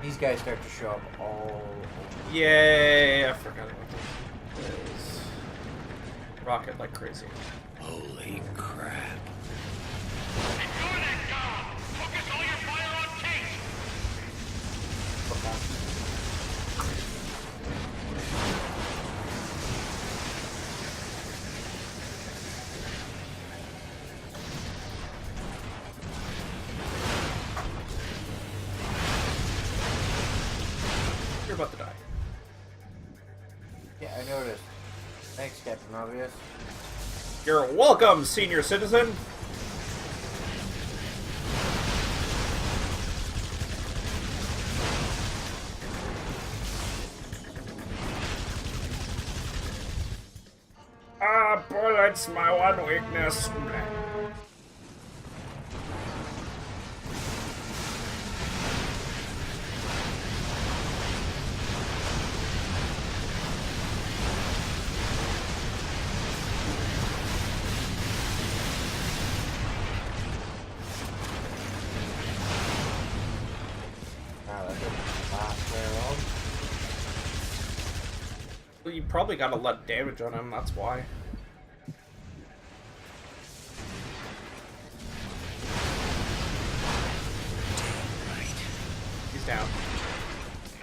These guys start to show up all over. Yay! I forgot about this. Rocket like crazy. Holy crap. Ignore that column! Focus all your fire on Kate! You're about to die. Yeah, I noticed. Thanks, Captain Obvious. You're welcome, senior citizen! Ah, bullets, my one weakness. Wow, that didn't last very long. Well, you probably got a lot of damage on him, that's why. He's down.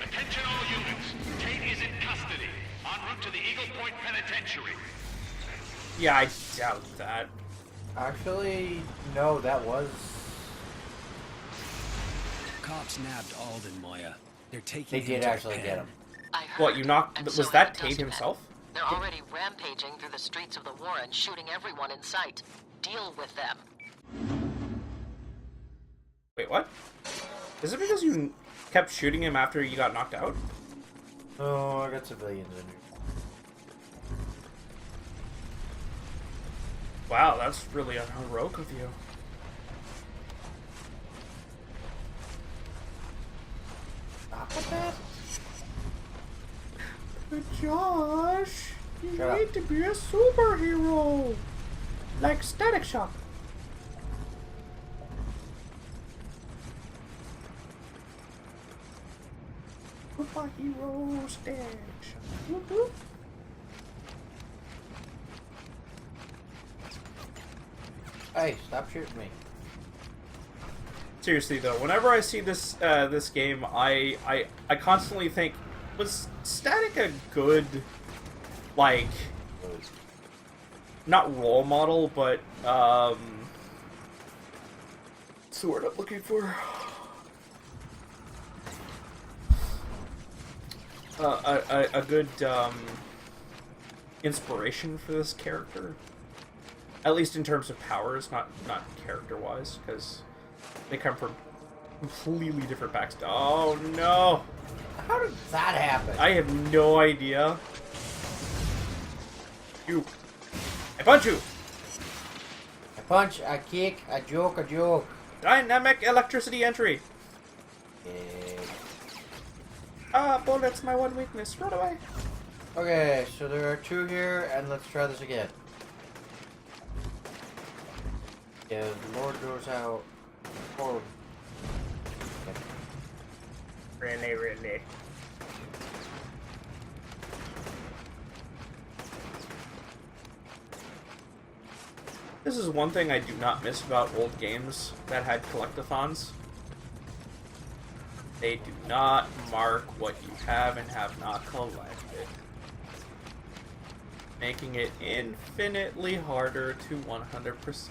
Attention all units. Kate is in custody. En route to the Eagle Point Penitentiary. Yeah, I doubt that. Actually, no, that was... Cops nabbed Alden, Moya. They're taking They him did to actually pen. get him. I heard. What, you knocked... and Was so that have Tate Dustman. himself? They're already rampaging through the streets of the Warren, shooting everyone in sight. Deal with them. Wait, what? Is it because you... kept shooting him after you got knocked out? Oh, I got civilians in here. Wow, that's really unheroic of you. Stop with that. But Josh, you Shut need up. to be a superhero. Like Static Shock. Superhero Static Shock. Whoop-whoop. Hey, stop shooting me. Seriously though, whenever I see this this game, I constantly think, was Static a good, like, not role model, but what's the word I'm looking for? A good inspiration for this character, at least in terms of powers, not character wise, because they come from completely different backstories. Oh no! How did that happen? I have no idea. You, I punch you. I punch, I kick, I joke, I joke. Dynamic electricity entry. Ah, bullets, my one weakness. Run away. Okay, so there are 2 here, and let's try this again. Yeah, the Lord knows how. Oh. Really. This is one thing I do not miss about old games that had collectathons. They do not mark what you have and have not collected, making it infinitely harder to 100%.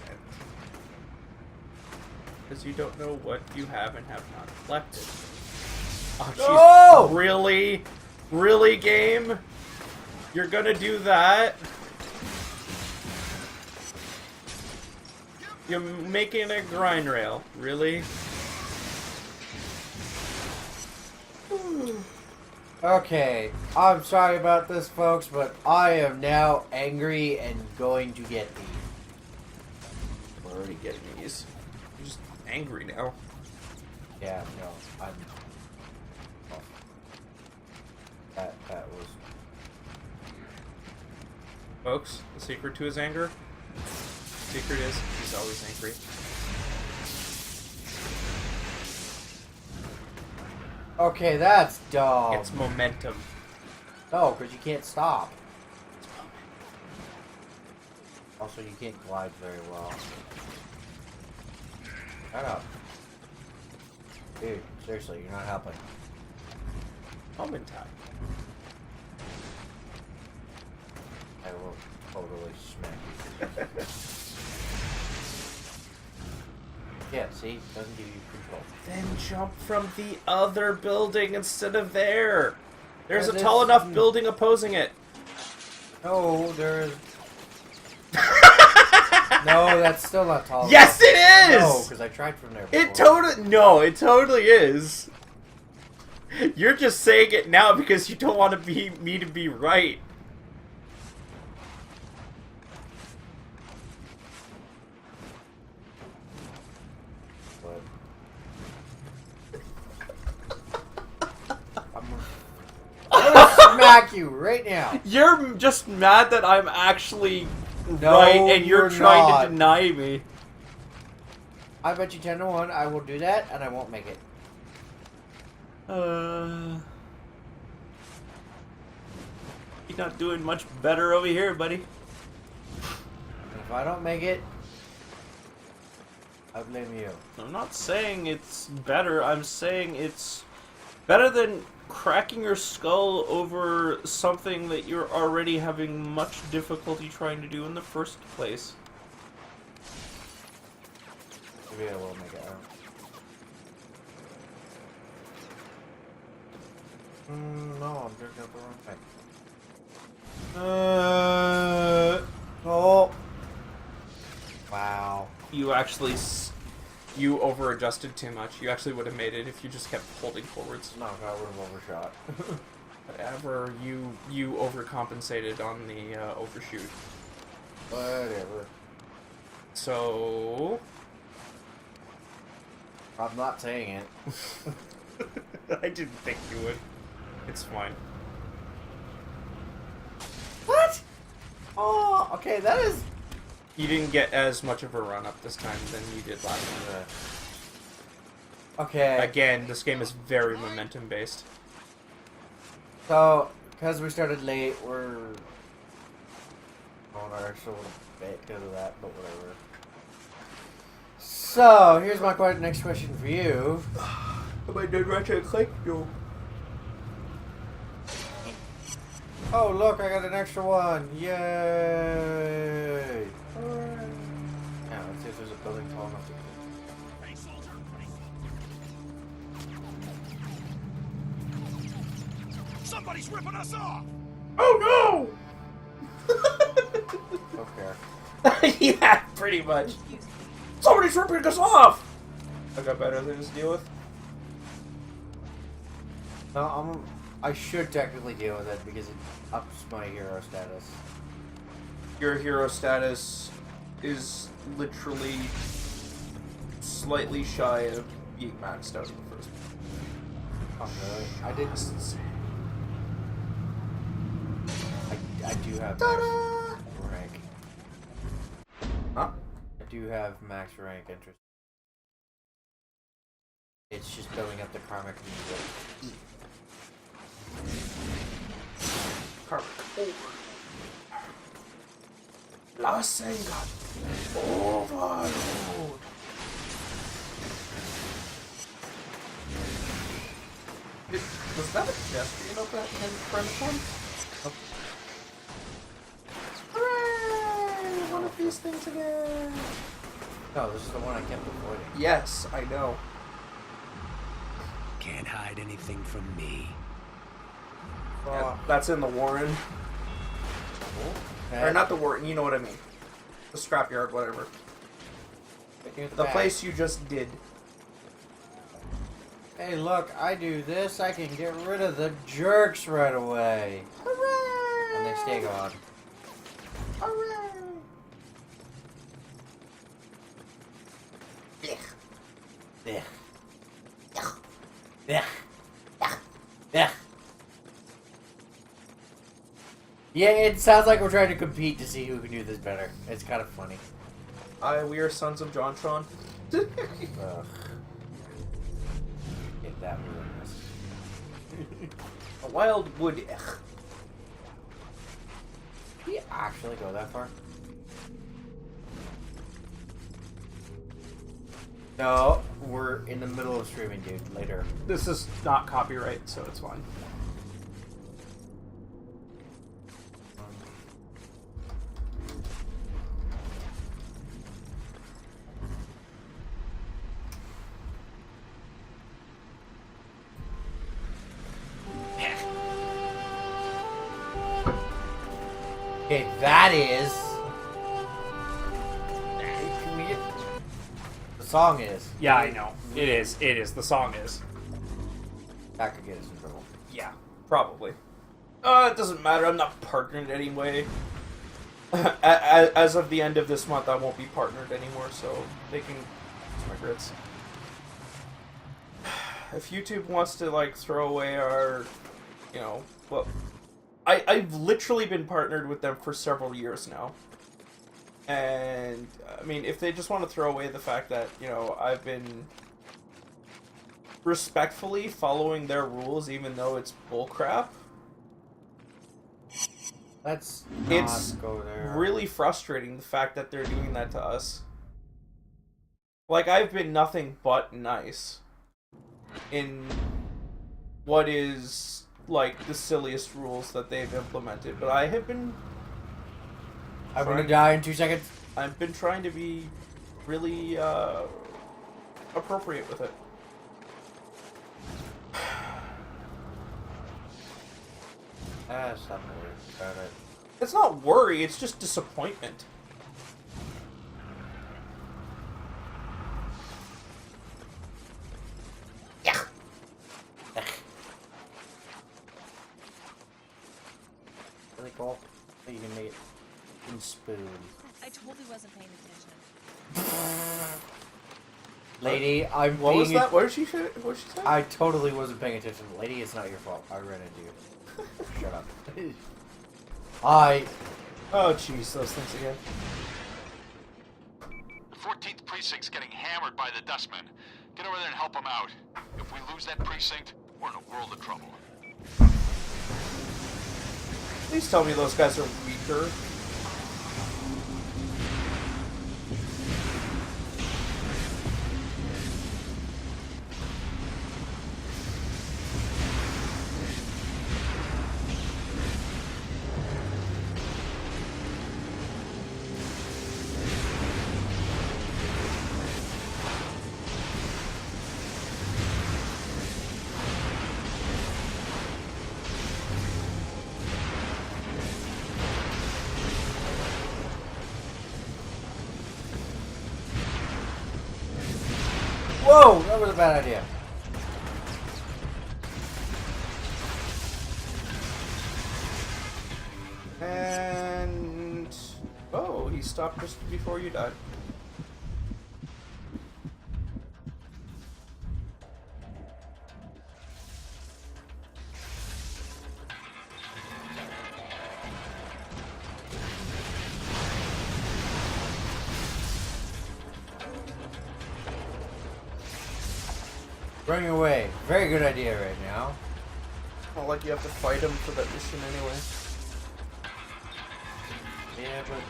Because you don't know what you have and have not collected. Oh, jeez. No! Really? Really, game? You're gonna do that? You're making a grind rail. Really? Okay, I'm sorry about this, folks, but I am now angry and going to get these. We're already getting these. I'm just angry now. Yeah, no, I'm... Oh. That was... Folks, the secret to his anger? The secret is he's always angry. Okay, that's dumb. It's momentum. No, because you can't stop. Also, you can't glide very well. Shut up. Dude, seriously, you're not helping. Moment time. I will totally smack you. Yeah, see? Doesn't give you control. Then jump from the other building instead of there. There's a This- tall enough building opposing it. No, there's... No, that's still not tall. Yes, it is! No, because I tried from there before. It totally is. You're just saying it now because you don't want to be me to be right. I'm gonna smack you right now. You're just mad that I'm actually No, right and you're trying not. to deny me. I bet you 10 to 1 I will do that and I won't make it. You're not doing much better over here, buddy. And if I don't make it, I blame you. I'm not saying it's better. I'm saying it's better than cracking your skull over something that you're already having much difficulty trying to do in the first place. Maybe I will make it out. No, I'm drinking up the wrong thing. Oh. Wow. You actually You over-adjusted too much. You actually would have made it if you just kept holding forwards. No, I would have overshot. Whatever. You overcompensated on the overshoot. Whatever. So... I'm not saying it. I didn't think you would. It's fine. What? Oh, okay, that is... You didn't get as much of a run-up this time than you did last time. Okay. Again, this game is very momentum-based. So, because we started late, we're on our extra little bit because of that, but whatever. So, here's my next question for you. Am I done right click? No. Oh, look, I got an extra one. Yay! Now, let's see if there's a building tall enough to get in. Somebody's ripping us off! Oh no! Okay. Yeah, pretty much. Somebody's ripping us off! I got better things to deal with. No, I should technically deal with it because it ups my hero status. Your hero status is literally slightly shy of being maxed out in the first place. Oh, really? I didn't. I do have max rank. Huh? I do have max rank interest. It's just building up the karmic music. Karmic over. La Senga. Overload. Was that a pedestrian up that in front of one? Hooray! One of these things again! No, this is the one I kept avoiding. Yes, I know. Can't hide anything from me. Yeah, that's in the Warren. Okay. Or not the Warren, you know what I mean. The scrapyard, whatever. The place you just did. Hey, look, I do this, I can get rid of the jerks right away. Hooray! And they stay gone. Hooray! Yeah. Yeah. Yeah. Yeah. Yeah, it sounds like we're trying to compete to see who can do this better. It's kind of funny. We are sons of Jontron. Ugh. Get that ruinous. A wild wood. Did he actually go that far? No, we're in the middle of streaming, dude. Later. This is not copyright, so it's fine. Okay, that is. The song is. Yeah, I know. It is. It is. The song is. That could get us in trouble. Yeah, probably. It doesn't matter. I'm not partnered anyway. As of the end of this month, I won't be partnered anymore, so they can use my grits. If YouTube wants to, like, throw away our, you know, well, I've literally been partnered with them for several years now. And, I mean, if they just want to throw away the fact that, you know, I've been respectfully following their rules even though it's bullcrap, Let's it's not go there. really frustrating the fact that they're doing that to us. Like, I've been nothing but nice in what is, like, the silliest rules that they've implemented, but I have been... I'm gonna die in 2 seconds. I've been trying to be really, appropriate with it. Stop worrying about it. It's not worry, it's just disappointment. You can make it in spoon. I totally wasn't paying attention. Lady, I'm What was being that? What did she say? What did she say? I totally wasn't paying attention. Lady, it's not your fault. I ran into you. Shut up. Oh, jeez, those things again. The 14th precinct's getting hammered by the dustmen. Get over there and help them out. If we lose that precinct, we're in a world of trouble. Please tell me those guys are weaker. Whoa, that was a bad idea. And... oh, he stopped just before you died. Running away. Very good idea right now. Well, like you have to fight him for that mission anyway. Yeah, but...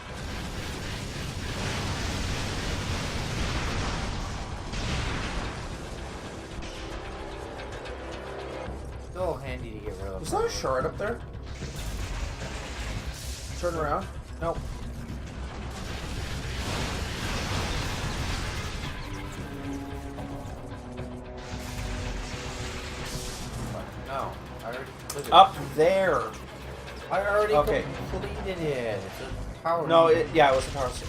still handy to get rid of. Was that a shard up there? Turn around. Nope. No, I already completed Up there. it. I already Okay. completed it. It's a power. No, yeah, it was a power stick.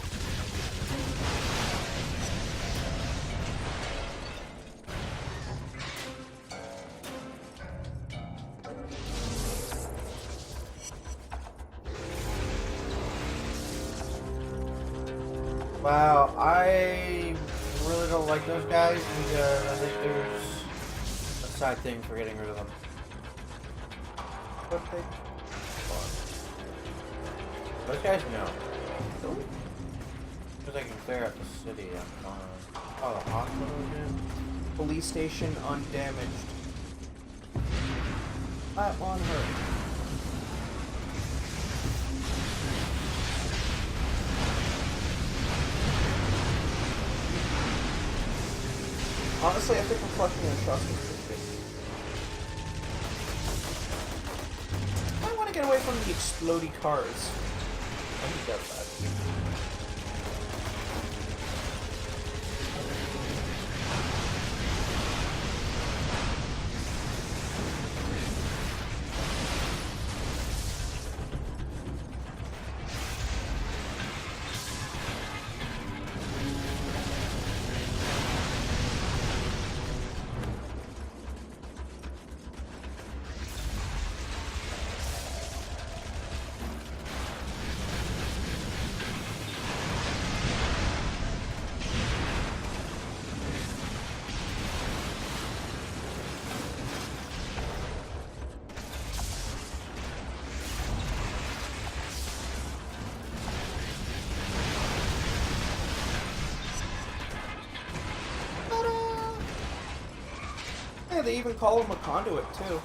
Wow, I really don't like those guys because I think there's a side thing for getting rid of them. What they? Those guys know. Because I can clear out the city, I'm fine. Oh, the hospital again? Police station undamaged. That one hurt. Honestly, I think I'm collecting a trust I want to get away from the explodey cars. I think that's bad. Yeah, they even call him a conduit, too.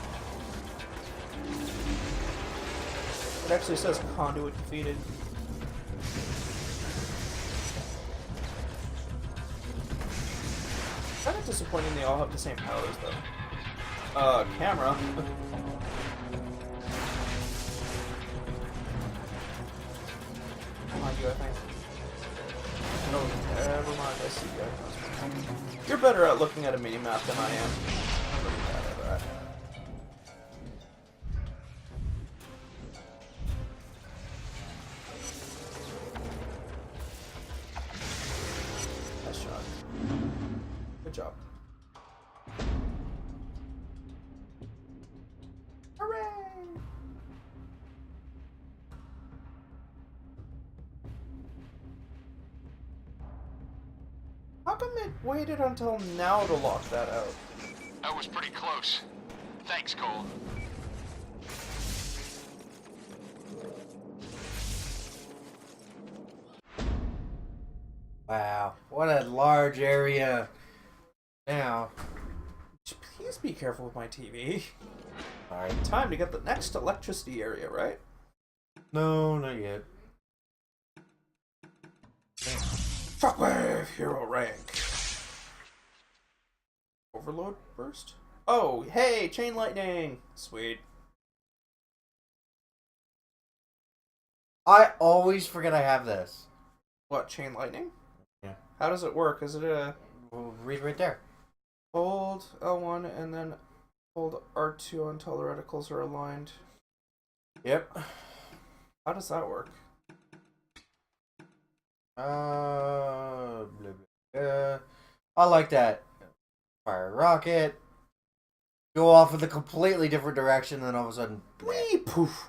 It actually says conduit defeated. Kind of disappointing they all have the same powers, though. Camera. Come on, you, I think. No, never mind, I see you. You're better at looking at a mini-map than I am. I'm really bad at that. Nice shot. Good job. Hooray! it waited until now to lock that out? That was pretty close. Thanks, Cole. Wow, what a large area. Now, Please be careful with my TV. alright. Time to get the next electricity area, right? No, not yet. Shockwave hero rank. Overload burst? Oh, hey, chain lightning! Sweet. I always forget I have this. What, chain lightning? Yeah. How does it work? Is it a We'll read right there. hold L1 and then hold R2 until the reticles are aligned? Yep. How does that work? Blah, blah, blah. I like that. Fire a rocket. Go off with a completely different direction, then all of a sudden, Wee poof.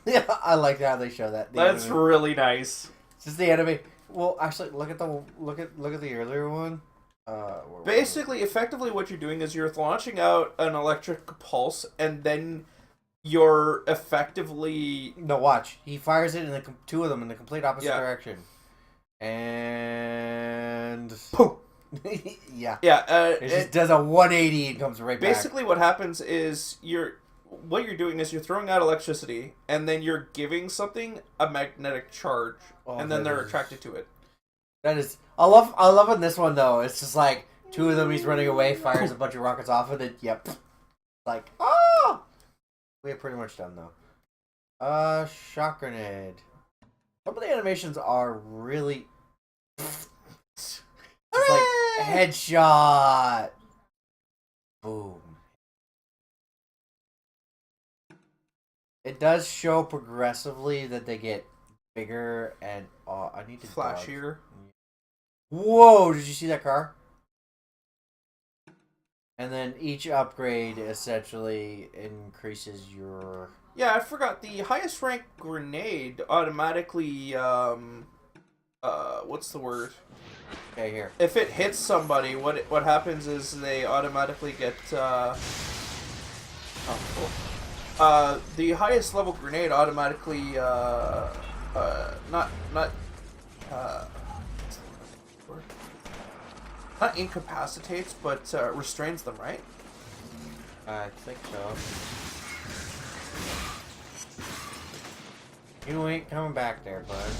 yeah, I like how they show that. The That's anime. really nice. It's just the anime. Well, actually, look at the earlier one. Where Basically, effectively, what you're doing is you're launching out an electric pulse, and then you're effectively no, watch. He fires it in the two of them in the complete opposite Yeah. direction, and poof. yeah, Yeah, it just does a 180 and comes right back. basically what happens is what you're doing is you're throwing out electricity, and then you're giving something a magnetic charge, and then they're attracted to it. That is, I love in this one though. It's just like two of them. He's running away, fires a bunch of rockets off of it. Yep, like oh, we're pretty much done though. Shock grenade. Some of the animations are really. It's like headshot. Boom. It does show progressively that they get bigger and I need to Flashier. dodge. Whoa! Did you see that car? And then each upgrade essentially increases your. Yeah, I forgot the highest rank grenade automatically. What's the word? Okay, here. If it hits somebody, what happens is they automatically get. The highest level grenade automatically not incapacitates, but restrains them, right? I think so. You ain't coming back there, bud.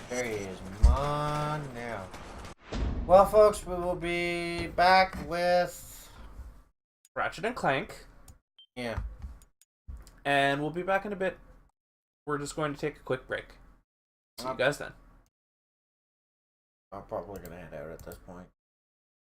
There he is. Come on now. Well, folks, we will be back with Ratchet and Clank, yeah. and we'll be back in a bit. We're just going to take a quick break. See you guys then. I'm probably gonna head out at this point.